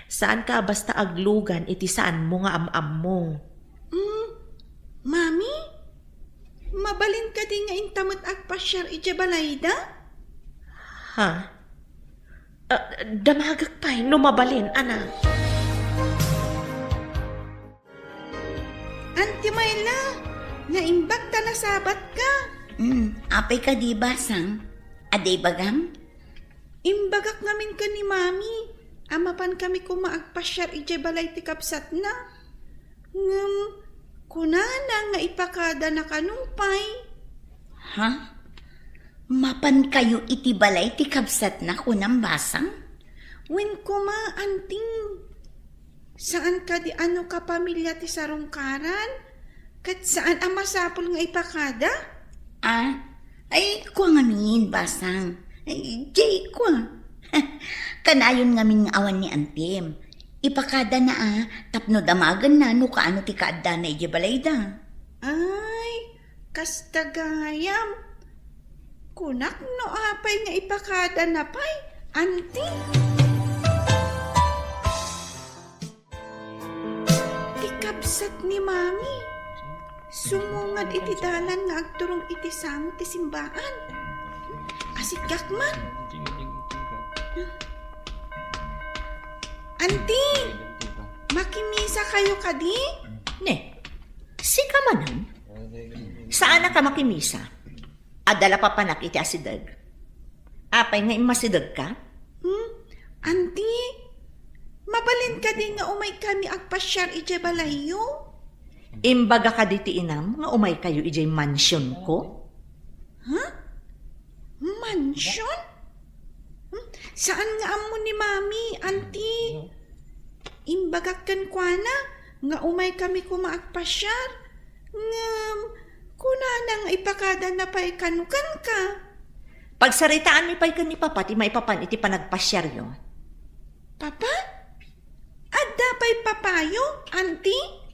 Saan ka basta aglugan iti saan mo nga am-am mo? Mami? Mabalin ka di nga intamot agpasyar iti balayda? Ha? Damagak pa'y numabalin, anak. Anti Mayla, naimbag talasabat ka. Apay ka di basang? Aday bagam? Imbagak namin ka ni mami. Amapan kami kumaagpasyar iti balay ti kapsat na. Ngam, kunana nga ipakada na kanumpay. Ha? Mapan kayo iti balay ti kabsat na kunang basang? Wen kuma, anting. Saan ka di ano ka pamilya ti sarungkaran? Kat saan ang masapol nga ipakada? Ay, kwa ngamin, basang. Ay, jay, kwa. Kanayon ngamin nga awan ni Antim. Ipakada na tapno damagan na no kaano ti kaadda na ijabalayda. Ay, kastagayam. Kunak no apay nga ipakada na pay, anting. Tikapsat ni mami. Sumungad iti dalan nga agturong iti sango ti simbaan. Asikak man. Auntie! Makimisa kayo kadi? Ne, si kamanan. Saan na ka makimisa? Adala pa panak iti asidag. Apay nga imasidag ka? Auntie, mabalin ka di nga umay kami agpasyar iti balayo? Imbaga ka diti inam nga umay kayo ijay mansyon ko? Mansyon? Saan nga amo ni mami, auntie? Imbagak kan kwa na, nga umay kami kumaagpasyar. Ngam, kunana nga ipakada na pa'y kanukan ka. Pagsaritaan mi pa'y ka ni papa, ti maipapan iti panagpasyar yo. Papa? Adda pa'y papayo, auntie?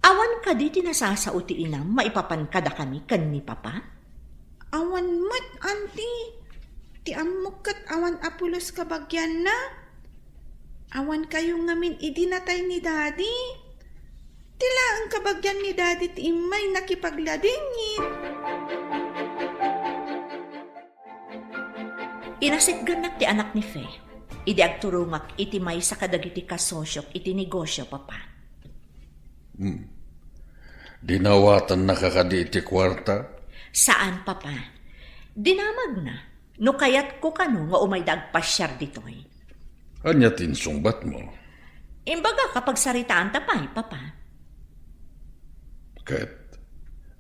Awan ka di tinasasao ti inam, maipapan kada kami kan ni papa? Awan mat, auntie. Ti amukat awan apulos kabagyan na. Awan kayo ngamin idinatay ni daddy. Tila ang kabagyan ni daddy ti imay nakipagladingit. Inasigganak ti anak ni Fe. Idi agturungak iti may sa kadagiti kasosyok iti negosyo, papa. Dinawatan na kakadi iti kwarta? Saan, Papa? Dinamag na. No kayat ko kano nga umay dagpasyar ditoy. Anya tinsungbat mo? Imbaga kapag saritaan tapay, Papa. Ket,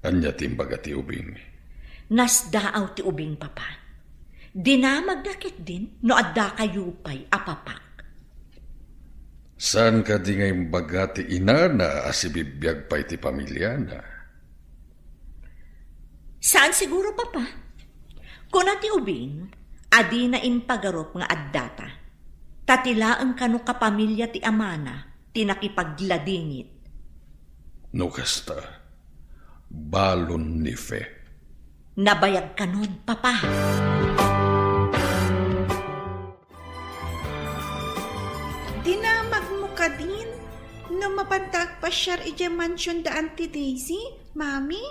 anya timbaga ti ubing? Nasdaaw ti ubing, Papa. Dinamag dakit din no adda kayo pa'y apapak. Saan ka di ngay baga ti inana asibibiyag pa iti pamilya na? Saan siguro, Papa? Kuna ti ubing, adi na impagarop nga addata. Tatilaan kano kapamilya ti amana, tinakipagladingit. No kasta, balon ni Fe. Nabayag kanon, Papa. Dinamag mo ka din no mapantag pa siya iti mansion da Auntie Daisy, Mami?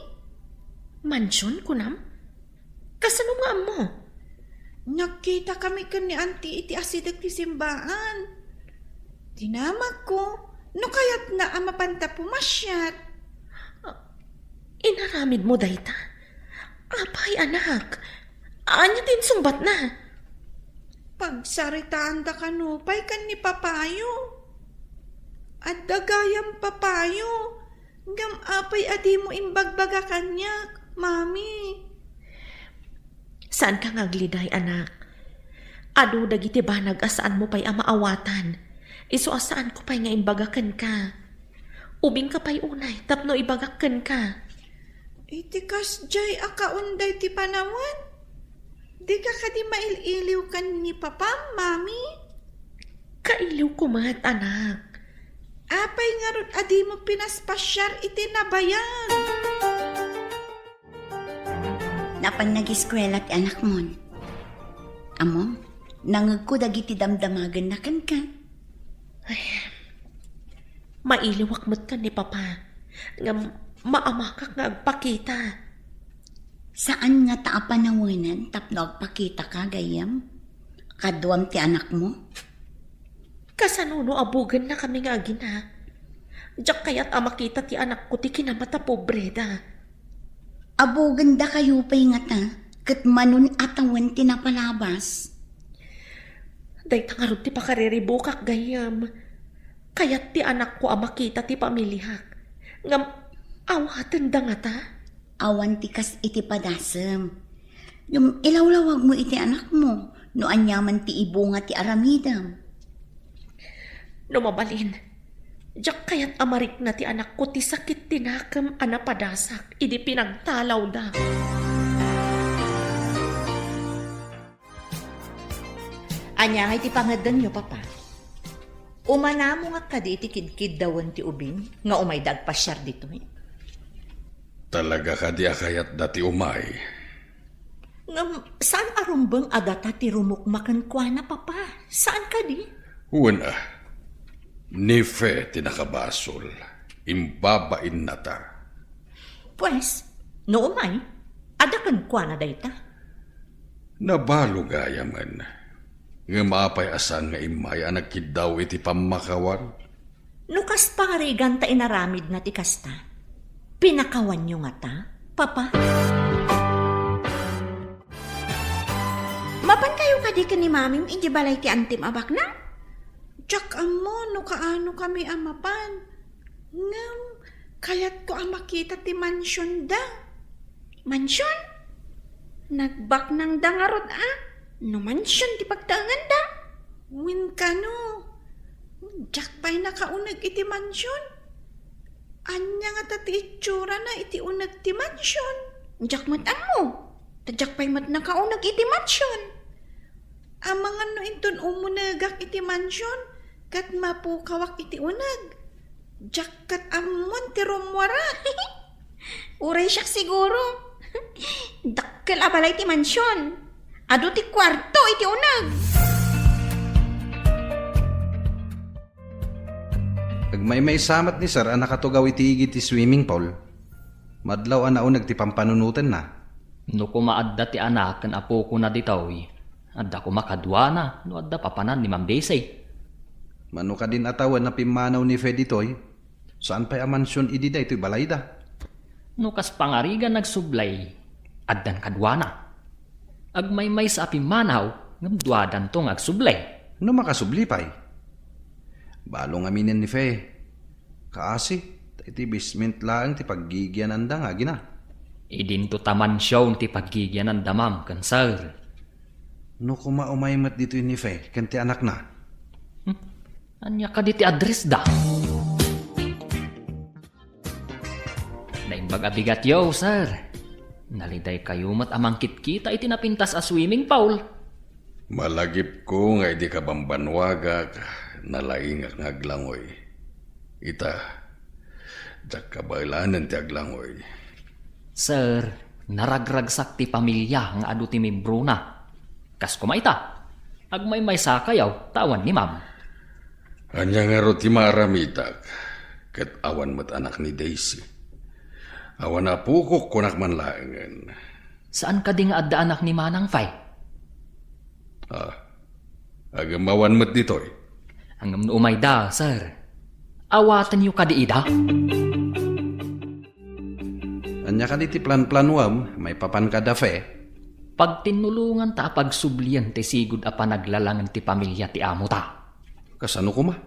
Mansyon ko nam? Kasano nga mo? Nakita kami ka ni Auntie iti asidag ti simbaan. Dinamag ko, no kayat na ang mapanta pumasyat. Inaramid mo, dayta. Apay, anak. Anya din sumbat na. Pagsaritaan da kanupay kan ni Papayo. At dagayang Papayo, ngam apay adi mo imbagbaga kanyak, Mami. Saan ka ngagliday, anak? Ado dagiti banag asaan mo pa'y amaawatan. Iso asaan ko pa'y nga imbagakan ka. Ubing ka pa'y unay, tapno ibagakan ka. Itikas jay akaunday ti panawan. Di ka kadi maililiw kan ni Papa, Mami. Kailiw ko mat, anak. Apay nga ron adi mo pinaspasyar iti nabayan. Napan nag-eskwela ti anak mo. Amo, nangag ko dagiti damdamagan na kan ka. Mailiwak mo't ka ni Papa. Nga maamakak nga agpakita. Saan nga taapanawanan tapno agpakita ka, gayam? Kaduam ti anak mo? Kasanuno abugan na kami nga agina. Diyak kaya't amakita ti anak ko ti kinamata pobreda. Abo ganda kayo pa'y nga ta, kat manun atawan tinapalabas. Day tangarod ti pakariribukak gayam. Kaya't ti anak ko amakita ti pamilihak. Ngam awatan da nga ta. Awan tikas iti padasem. Yung ilawlawag mo iti anak mo, no anyaman ti ibunga ti aramidam. Numabalin. Diyak kaya't amarik na ti anak ko ti sakit tinakam anapadasak. Idi pinagtalaw da. Anya ti pangadan nyo, Papa. Umana mo nga kadi iti kidkid dawan ti ubing, nga umay dagpasyar dito. Talaga ka di akayat dati umay. Saan arumbang adata ti rumukmakan kwa na, Papa? Saan kadi? Una, ni Fe tinakabasol, imbabain na ta. Pues, no umay, adakan kwa na dayta. Nabalo gayaman, nga maapay asan nga imay ang nagkidaw iti pamakawan. Nukas pangarigan ta inaramid na ti kasta. Pinakawan nyo nga ta, Papa? Mapan kayo kadi ka ni Maming iti balay ti antim abak na? Tsak amo, no kaano kami amapan. Ngam, kayat ko ang makita ti mansyon da. Mansyon? Nagbak ng dangarot No mansyon ti pagtangan da. Win ka no. Tsak pa'y nakaunag iti mansyon. Anya nga tati itsura na iti unag ti mansyon. Jak mat amo. Tadyak pa'y mat nakaunag iti mansyon. Ang mga no inton umunagak iti mansyon. Kat mapukawak iti unag. Jak kat amon ti rumwara. Uray siyak siguro. Dakkel abalay ti mansyon. Ado ti kwarto iti unag. Agmay samat ni sir, nakatugaw iti igi ti swimming pool. Madlaw naunag ti pampanunutan na. No kumaadda ti anak kan apo ko na ditaw. Adda ko makadwa na, no adda papanan ni Ma'am Daisy. Mano ka din atawan na pimanaw ni Fe ditoy. Saan pa'y amansyon idi da ito'y balayda? Nukas pangarigan nagsublay, addan kadwana. Agmay-may sa apimanaw, ngam duadan tong agsublay. No makasubli pa'y. Balong aminin ni Fe. Kaasi, iti basement lang ti paggigyan anda nga gina. Idinto taman siyaw ti paggigyan ng damam kan sir. No kumaumaymat dito ni Fe, kanti anak na. Anya ka di ti address da. Naimbag abigat yo, sir. Naliday kayo mat amangkit kita iti napintas a swimming pool. Malagip ko nga di ka bambanwagak, nalaing ang aglangoy. Ita, jak kabailanan ti aglangoy. Sir, naragragsak ti pamilya nga adu ti membro na. Kas kumaita, agmay-may sakayaw, tawan ni ma'am. Anya nga ro ti maramitak, kat awan mat anak ni Daisy. Awan na pukok kunak man laengan. Saan ka di nga adda anak ni Manang Fay? Agamawan mat ditoy. Hanggang umay da, sir. Awatan yu ka di ida? Anya ka ti plan-planwam, may papan ka da Fe. Pag tinulungan ta pagsublian ti sigud a panaglalangan ti pamilya ti amo ta. Kasano kuma?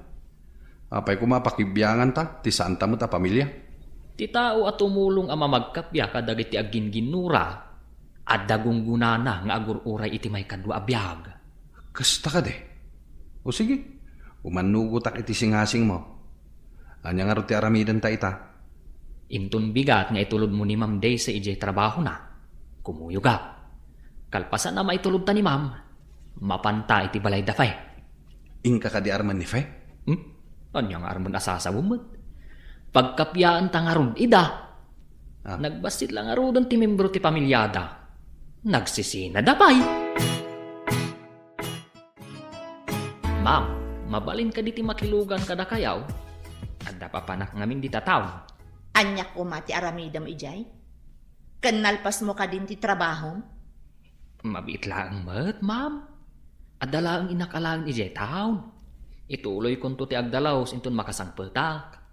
Apay kuma pakibyangan ta, ti saan ta mo ta pamilya? Ti tao at tumulong ang mamagkapya kadag iti agin ginura at dagong gunana nga agururay iti may kadwa abiyag. Kasta ka de. O sige, umanugutak iti singasing mo. Anya nga ro ti aramidan ta ita. Intun bigat nga itulod mo ni Ma'am Day sa ijay trabaho na. Kumuyo ka. Kalpasan na maitulod ta ni Ma'am. Mapanta iti balay dafay. Ingka ka di arman ni Fe? Anya nga arman asasawumot. Pagkapyaan ta nga ron, ida. Nagbasit lang nga ron ti membro ti pamilyada. Nagsisina dapay. Ma'am, mabalin ka di ti makilugan kada kayaw. At dapapanak ngamin di tataw. Anya ko mati aramidam ijay? Kanalpas mo ka din ti trabaho? Mabit lang mat, ma'am. Adala ang inakalaan ijay taon. Ituloy kon to ti agdalaw intun makasangpetak.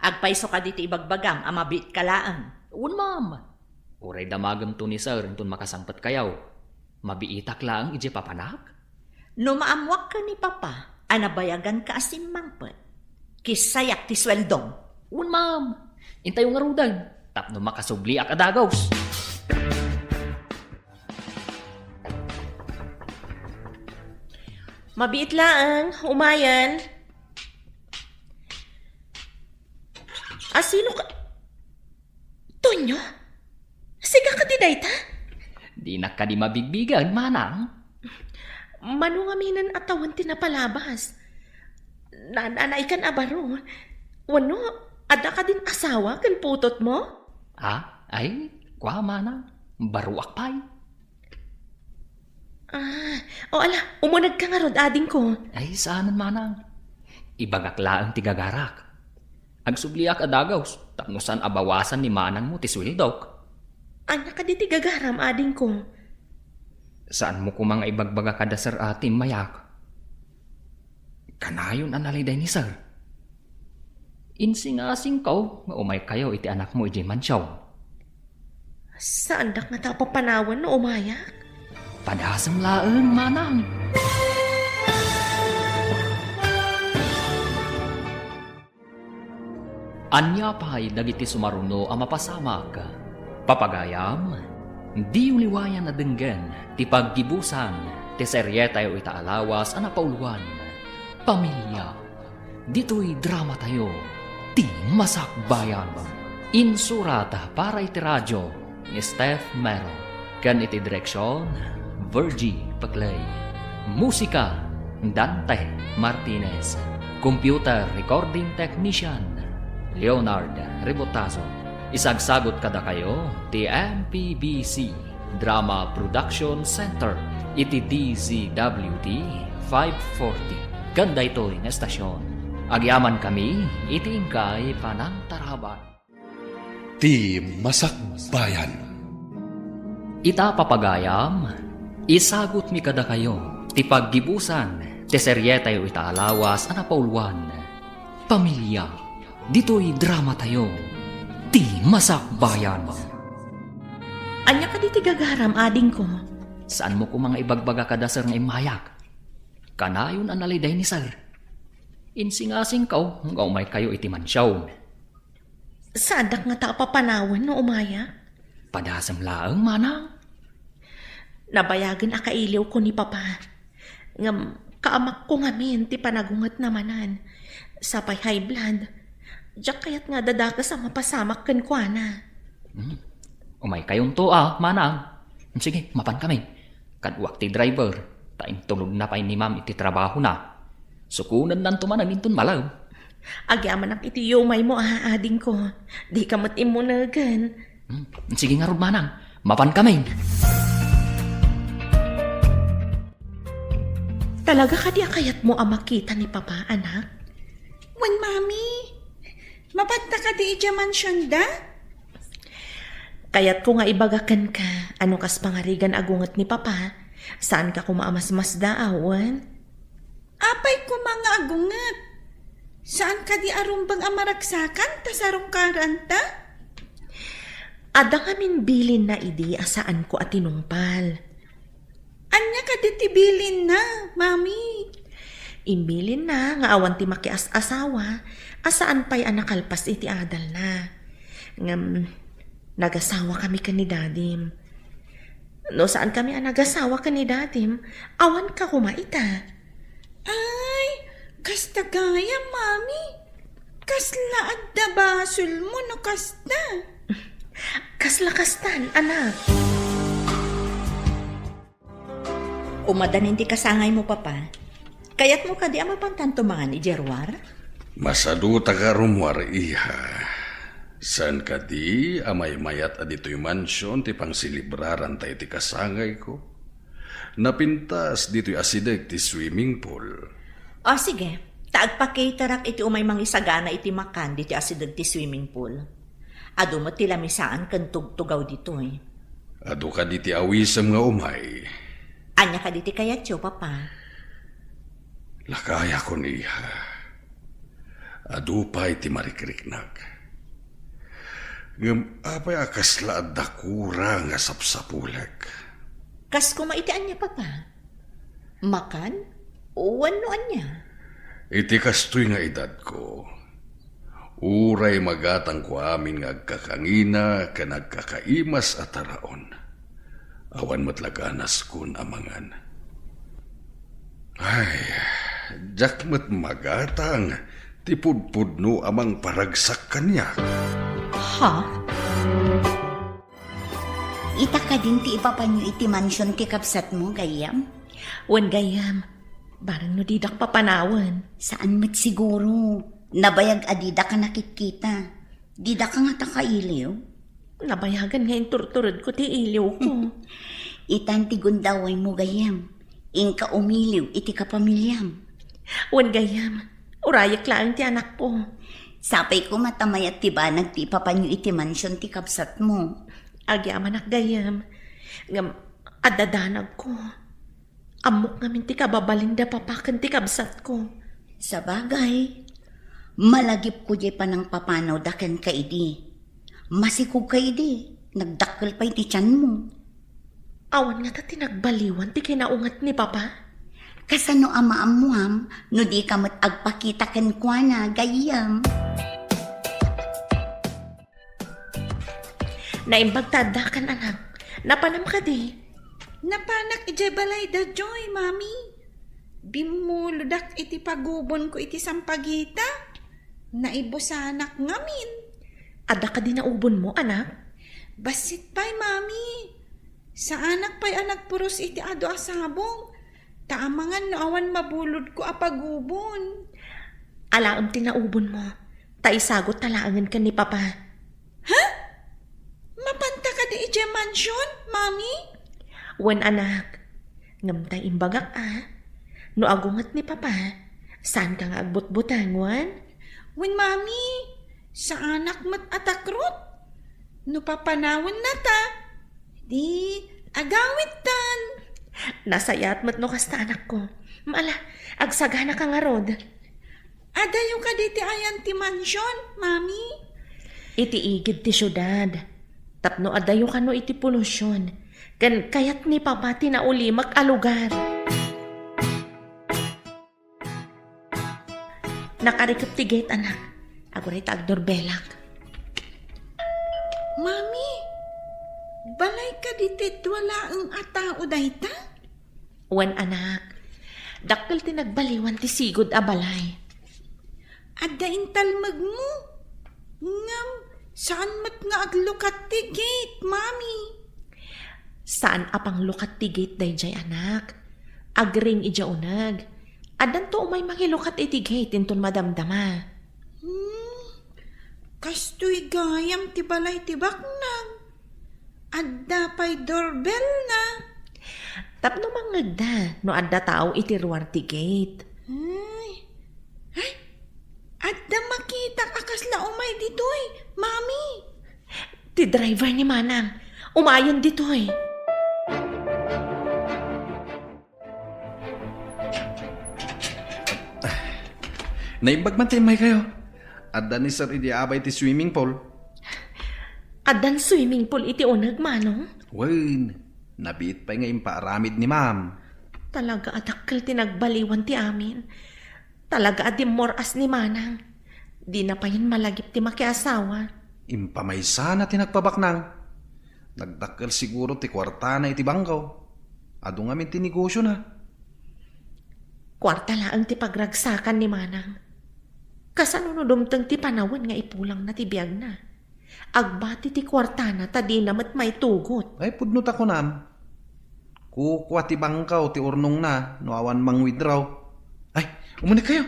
Agpaiso ka dito ibagbagam, amabit ka laan. Un, ma'am. Uray damagam to ni sir intun makasangpet kayaw. Mabiitak lang ije papanak. No maamwak ka ni Papa, anabayagan ka asim mangpet. Kisayak ti sweldong. Un, ma'am. Intay yung arudan. Tapno makasubli ak adagaws. Mabiit laang, umayan. Sino ka? Tonyo? Siga ka di dayta? Di na ka di mabigbigan, manang. Manungaminan atawan tinapalabas. Nananay kan abaro. Wano, ada ka din asawa kan putot mo? Ay, kwa manang. Baruak pay. O ala, umunag ka nga rod ading ko. Ay, saanan manang. Ibagak laang tigagarak. Agsubliak adagaws, tapno saan abawasan ni manang mo ti swildok. Anya ka di tigagaram ading ko. Saan mo kumang ibagbaga kada sir atin mayak? Kanayon analiday ni sir. Insing-asing kaw, maumay kayo iti anak mo iti mansyaw. Saan dak nga tapapanawan no umayak? Padasang laeng manang. Anya pa'y dagiti sumaruno ang mapasamag. Papagayam, di uliwayan na denggen, ti paggibusan, ti serye tayo itaalawas ang napauluan. Pamilya, dito'y drama tayo, ti masakbayan. Insurata para iti radyo, ni Steph Mero. Kan iti direksyon, Virgie Paclay. Musika, Dante Martinez. Computer Recording Technician, Leonard Rebotazo. Isagsagot kada kayo ti MPBC Drama Production Center iti DZWT 540. Ganda ito'y na estasyon. Agyaman kami iti ingkay panangtaraban. Ti Masakbayan. Ita papagayam, isagot mi kada kayo ti paggibusan ti serye tayo itaalawas ang napauluan. Pamilya, dito'y drama tayo, ti Masakbayan. Anya ka di ti gagaram, ading ko. Saan mo ko mga ibagbaga kada sir nga imayak? Kanayon ang naliday ni sir. Insingasing kao, nga umay kayo iti mansyaw. Sadak nga ta papanawan no umaya. Padasam laang manang. Nabayagan akailiw ko ni Papa. Ngam, kaamak ko ngamin ti panagungat namanan. Sapay high blood. Diyak kayat nga dadakas ang mapasamak kan kwa na. Umay kayong to manang. Sige, mapan kami. Kadwak ti driver. Tain tulog na pa ni ma'am iti trabaho na. Sukunan nan tumanan intun malaw. Agyaman ang iti yumay mo ading ko. Di ka matimunagan. Sige nga rod manang. Mapan kami. Talaga ka di akayat mo ang makita ni Papa, anak? Wan, Mami. Mapanta ka di ija mansyon da? Kaya't ko nga ibagakan ka, ano kas pangarigan agungat ni Papa, saan ka kumaamas-mas daawan? Apay ko mga agungat. Saan ka di arumbang amaragsakan, tasarong karanta? Ada ngamin bilin na idi asaan ko at tinungpal. Anya ka di tibilin na, Mami. Imbilin na nga awan ti makias-asawa, asaan pa'y anakalpas iti adal na. Ngam, nagasawa kami ka ni Dadim. No saan kami nagasawa ka ni Dadim, awan ka kumaita. Ay, kasta gaya, Mami. Kasla adda basol mo no kasta. Kaslakastan, anak. Umadanin ti kasangay mo, Papa. Kayat mo ka di amapantantumangan ni Jerwar? Masaduta ka rumwar, iha. San ka di amay mayat adito'y mansyon ti pangsilibraran tayo ti kasangay ko? Napintas dito'y asideg ti swimming pool. O sige, taagpakitarak iti umay mangisagana iti makan diti asidag ti swimming pool. Ado mo ti lamisaan kan tugtugaw dito eh. Ado ka di ti awisam nga umay. Anya ka diti kayatyo, Papa. Lakaya ko niya. Adupay ti marikriknag. Ngam apay akaslaad da kura nga sapsapulag. Kas kumaitian niya, Papa. Makan? O ano anya? Iti kastoy nga edad ko. Uray magatang ko amin nga agkakangina ka nagkakaimas at taraon. Awan matlaganas kun amangan. Ay, jakmat magatang, tipudpudno amang paragsak kanya. Ha? Ita ka din ti ipapanyo iti mansyon ti kapsat mo, gayam? Wan gayam, barang no didak papanawan. Saan met siguro? Nabayag adida ka nakikita. Dida ka nga takailiw. Nabayagan nga turturod ko ti iliw ko. Itan ti gundaway mo, gayam. Ingka umiliw iti kapamilyam. Wan gayam, urayak lang ti anak po. Sapay ko matamayat ti ba nagtipapanyo iti mansyon ti kapsat mo. Agyaman ak gayam, ngam adadanag ko. Amok ngamin ti kababalinda papakan ti kabsat ko. Sa bagay, malagip ko di pa ng papanaw dakan ka idi. Masikog ka idi, nagdakkel pa iti tiyan mo. Awan nga ta tinagbaliwan ti kinaungat ni Papa. Kasano amaamuam, no di ka mat agpakita ken kwa na, gayam. Naimbagtada kan anak, napanam ka di. Napanak ije balay da joy, Mami. Bimuludak iti pagubon ko iti sampagita. Naibusanak ngamin. Ada ka di naubon mo, anak? Basit pa'y, Mami. Sa anak pa'y anak puros iti ado asabong. Taamangan no awan mabulod ko apagubon. Alaam tinaubon mo. Taisagot talaangan ka ni Papa. Ha? Mapanta ka di ije mansyon, Mami? Wan anak, ngamtay imbagak no agungat ni Papa, saan ka nga agbut-butang, wan? Wen, Mami, sa anak mat atakrot. No papanawan na ta, di agawit tan. Nasayat mat no kasta anak ko. Maala, agsagana ka nga rod. Adayo ka di ti ayan ti mansyon, Mami. iti igid ti syudad. Tapno adayo kano iti polusyon. Kan kayat ni papati na ulimak a lugar. Nakarikap ti gate, anak. Ako rin tagdorbelak. Mami, balay ka ditit wala ang atao dayta? Wan, anak. Dakkel ti nagbaliwan ti sigod a balay. Adda intalmag mo. Ngam, saan mat nga aglukat ti gate, mami? Saan apang lukat ti gate dayjay, anak? Agring ija unag. Adan to umay mangilukat iti gate inton madamdama. Kastoy gayam ti balay ti baknang. Adda pa'y doorbell na. Tapno mangagda no adda tao iti ruar ti gate. Ay, adda makita akas la umay ditoy, mami. Ti driver ni Manang. Umayon ditoy. Naimbag man timay kayo. Adda ni Sir idi abay ti swimming pool. Adan swimming pool iti unag, Manong. Wain, nabiit pa nga impaaramid ni ma'am. Talaga adakkel ti nagbaliwan ti amin. Talaga adi moras ni Manang. Di na pa yun malagip ti makiasawa. Impamaysa na tinagpabaknang. Nagdakkel siguro ti kwarta na iti bangkaw. Ado nga min ti negosyo na. Kwarta laang ti pagragsakan ni Manang. Kasanunodumteng ti panawin nga ipulang na ti biyag na. Agbati ti kwarta na tadi namat may tugot. Ay, pudnot ako nam. Kukwa ti bangkaw ti urnong na, no awan mang withdraw. Ay, umunik kayo.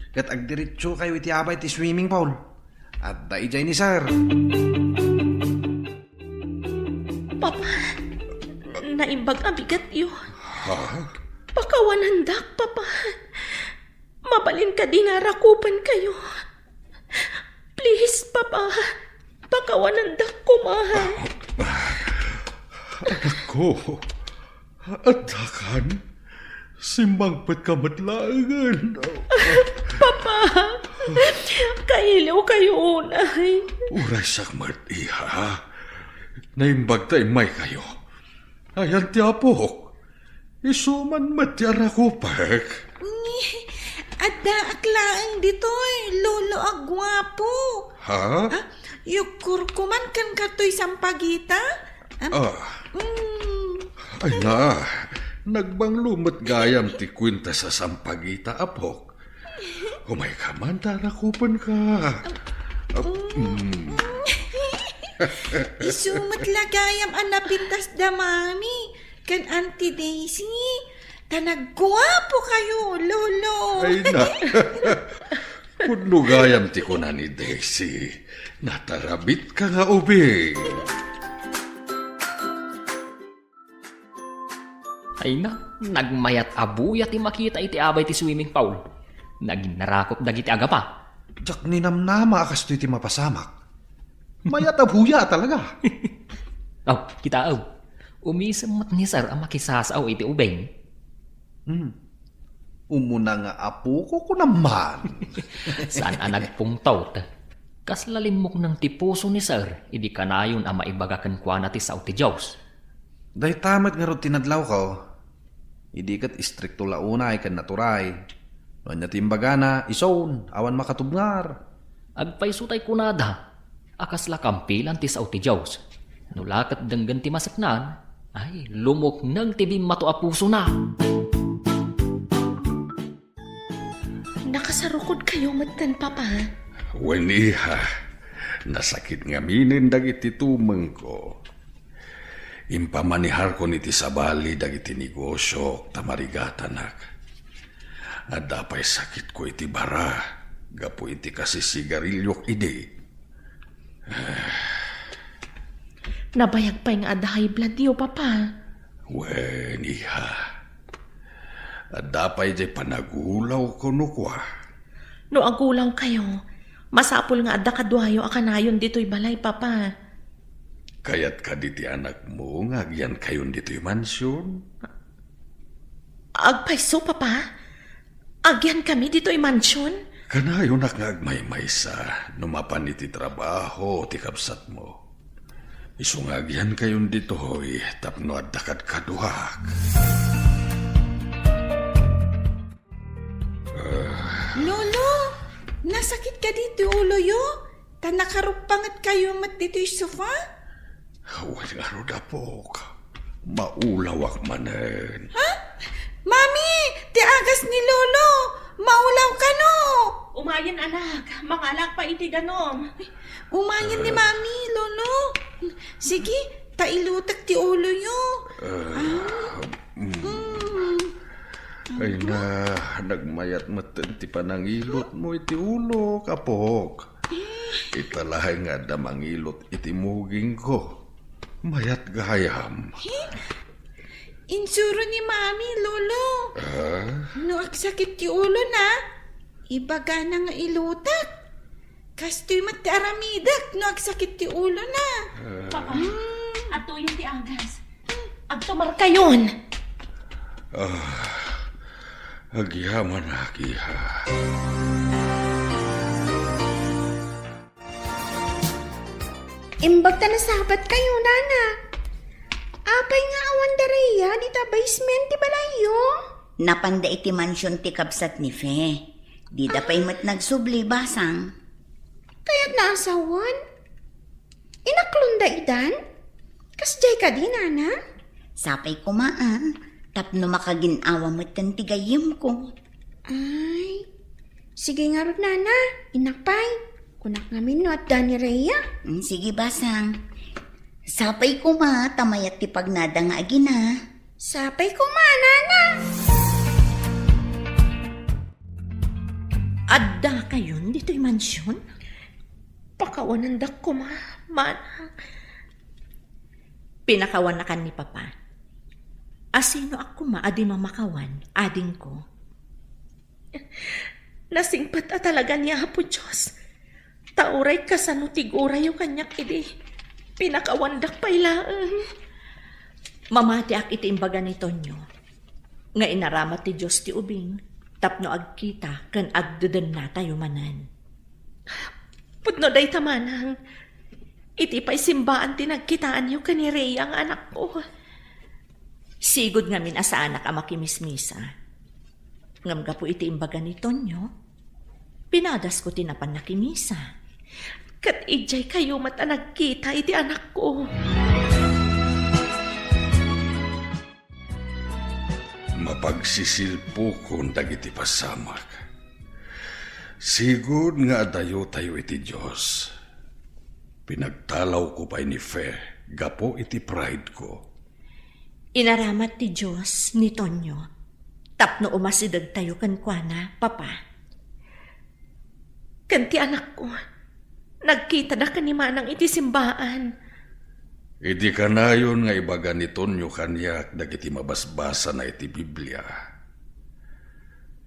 Kat agdiritso kayo iti abay ti swimming pool. At daijay ni Sir. Papa, naimbag abigat yun. Pakawanandak, Papa. Mabalin ka dinarakupan kayo. Please, Papa. Pakawanandak ko, mahal. Anak ko, atakan, simbangpet ka matlaangan. Papa, kailaw kayo unay. Uray sakmat, iha. Naimbag tayo may kayo. Ayan ti apok. Isuman matyara ko, pek. Adda aklaan ditoy, lolo agwapo. Ha? Yukur kuman kan katoy sampagita? Ay na, nagbanglumat gayam ti kwinta sa sampagita, apok. Umay ka man, tarakupan ka. Isumat lagayam ang napintas da mami. Kan Auntie Daisy. Tanagwapo kayo, lolo. Ay na, punlugayam ti ko na ni Daisy. Natarabit ka nga ubing. Ay na, nagmayat abuya ti makita iti abay ti swimming pool. Naginarakop dagiti aga pa. Jak ninamnama akas to iti mapasamak. Mayatabuya talaga. Kita umisamot ni Sir ang makisasaw iti ubeng. Umuna nga apo ko naman. Saan ang nagpungtaw ta? Kas lalimok ng tipuso ni Sir, idi kanayon ang maibagakan kwa na ti sao ti Diyos. Day tamat nga ro tinadlaw ko. Idi kat istrikto launa ay kan naturay. No nya timbaga na ison, awan makatubngar. Agpaisutay kunada, akas lakampilan ti sao ti Diyos. Nulakat denggan ti masaknan, ay lumok ng tibim mato a puso na. Nakasarukod kayo matan, Papa. Waniha, nasakit nga minin dagiti tumeng ko. Impamanihar ko niti sabali dagiti negosyo tamarigatanak. At dapay sakit ko iti bara, gapo iti kasi sigarilyok ide. Nabayag pa yung adahay blood yo, Papa. Waniha, at dapay jay panagulaw ko nukwa. No agulaw kayo, masapul nga adda kadwayo akanayon dito'y balay, Papa. Kayat ka diti anak mo, ngagyan kayon dito'y mansyon. Agpaiso, Papa? Agyan kami dito'y mansyon? Kanayo nakagmaymay sa numapan iti trabaho ti kabsat mo. Isungagyan kayon dito hoy, tapno at dakat kaduhak. Lolo, nasakit ka dito, ulo yo? Tanakarupangat kayo mat dito yung sofa? Huwag nga ro dapok. Maulawak manen. Ha? Mami, ti agas ni Lolo. Maulaw ka no. Umayan anak, mangalak pa iti ganom. Umayan ni Mami, Lolo. Sige, tailutak ti ulo yo. Ay na, nagmayat matan ti panangilot mo iti ulo, kapok. Italahay nga da mangilot iti muging ko. Mayat gayam. Insuro ni Mami, Lolo. No, agsakit ti ulo na. Ibaga na nga ilutak. Kastoy mat ti aramidak, no, agsakit ti ulo na. Papa, ato yung ti agas. Agtumar kayon. Agyaman akiha. Imbag ta nasabat kayo, nana. Apay nga awan dareya, di ta basement ti balayo. Napanda iti mansyon ti kabsat ni Fe. Di da pa'y mat nagsubli basang. Kaya't naasawan. Inaklunda idan? Kasjay ka di, nana? Sapay ko tapno makaginawa mo't tan tigayim ko. Ay, sige nga rod, nana. Inakpay. Kunak namin no at Dani Rhea. Sige basang. Sapay ko tamayat ti pagnada nga agina. Sapay ko nana. Adda kayon dito'y mansyon? Pakawanandak ko manang. Pinakawanakan ni Papa. Asino ako adi mamakawan, ading ko. Nasingpat talaga niya po Diyos. Tauray kasano tiguray yung kanyak idi. Pinakawandak pa ilaan. Mamati ak iti imbaga ni Tonyo. Nga inaramat ti Diyos ti ubing, tapno agkita kan agdudan na tayo manan. Putno day tamanang. Iti pa'y simbaan tinagkitaan yung kani Rhea ang anak ko. Sigod ngamin asa anak ang makimismisa. Ngam ga po iti imbaga ni Tonyo, pinadas ko tinapan na kimisa. Kat ijay kayo mata nagkita iti anak ko. Mapagsisilpo kung dagiti pasamak. Sigod nga adayo tayo iti Diyos. Pinagtalaw ko pa ni Fe, gapo iti pride ko. Inaramat ti Diyos ni Tonyo, tapno umasidag tayo kankwana, Papa. Kanti anak ko, nagkita na kanimanang iti simbaan. Iti kanayon nga ibaga ni Tonyo kanyak dagiti mabasbasa na iti Biblia.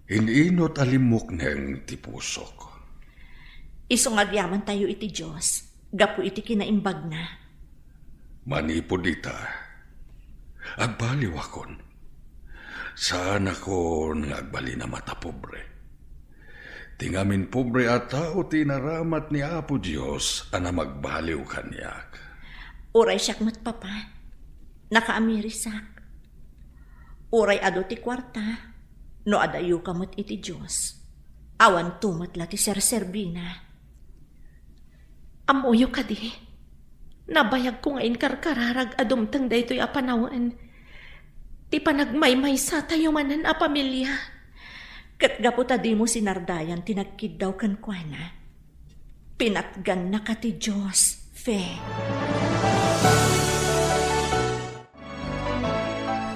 Ininot alimok neng ti pusok. Isungagyaman tayo iti Diyos, gapo iti kinaimbag na. Manipod dita, agbaliw akon. Saan ako nga agbali na mata pobre. Tingamin pobre at tao tinaramat ni Apo Diyos ana magbaliw kanyak. Uray siyak mat, Papa. Nakaamirisak. Uray ado ti kwarta. No adayo kamot iti Diyos. Awan tumat la ti serserbina. Amuyo ka di. Nabayag ko ngayon karkararag adumtang daytoy apanawan. Ti panagmaymay sa tayo manan a pamilya. Kat gaputa di mo sinardayan tinagkid daw kankwana. Pinatgan na ka ti Diyos, Fe.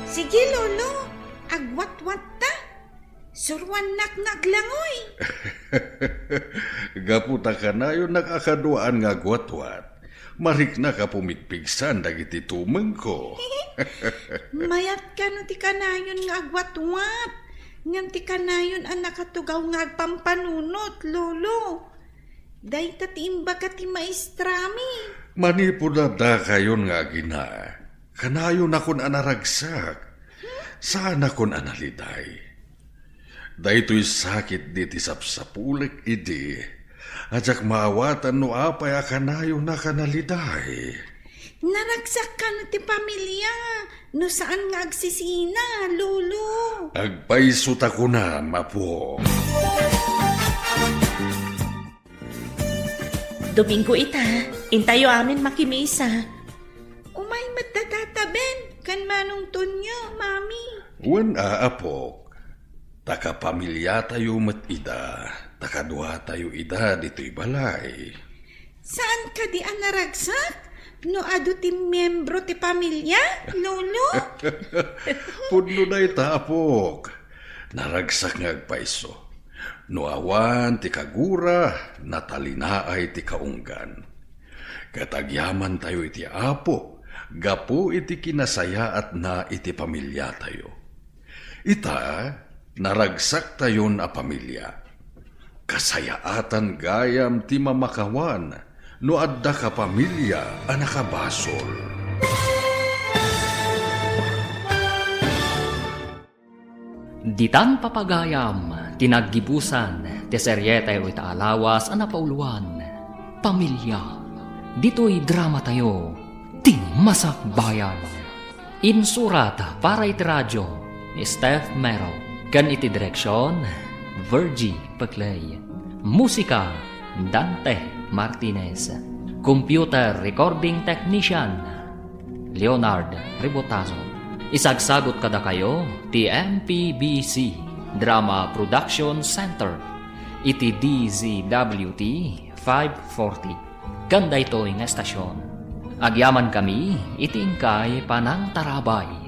Sige, Lolo. Agwat-wat ta. Surwan naglangoy. Gaputa ka na yun nakakaduaan nga gwatwat. Marik na ka pumikpigsan dagiti tumeng ko. Mayat ka no ti kanayon nga agwat-wat. Ngam ti kanayon ang nakatugaw nga agpampanunot, Lolo. Day tatimba ka ti maestrami. Manipulada kayon nga gina. Kanayon akon anaragsak. Saan akon analiday. Daytoy sakit di ti sapsapulik idi. Ajak maawatan no apay akanayo na kanaliday. Naragsak ka na ti pamilya. No saan nga agsisina, Lolo? Agpaisot ako na, mapo. Domingo ita, intayo amin makimisa. Umay mattatataben, kan manong tunyo, Mami. Wan aapok. Takapamilya tayo ida. Takadwa tayo ida dito'y balay. Saan ka di ang naragsak? No ado ti membro ti pamilya, Lolo? Pudno na itapok. Naragsak nga agpaiso. No awan ti kagura, natalinaay ti kaunggan. Katagyaman tayo iti apo, gapo iti kinasaya at na iti pamilya tayo. Ita, naragsak tayon a pamilya. Kasayaatan gayam ti mamakawan, no adda ka pamilya a nakabasol. Ditan papagayam, tinaggibusan, ti seryete o itaalawas ang napauluan. Pamilya, dito'y drama tayo, ting masak bayan. Insurat para iti radyo ni Steph Mero, kan iti direksyon, Virgie Paclay. Musika, Dante Martinez. Computer Recording Technician, Leonard Ribotazo. Isagsagot kada kayo, ti MPBC Drama Production Center, iti DZWT 540. Ganda ito ng estasyon. Agyaman kami, itingkay panang tarabay.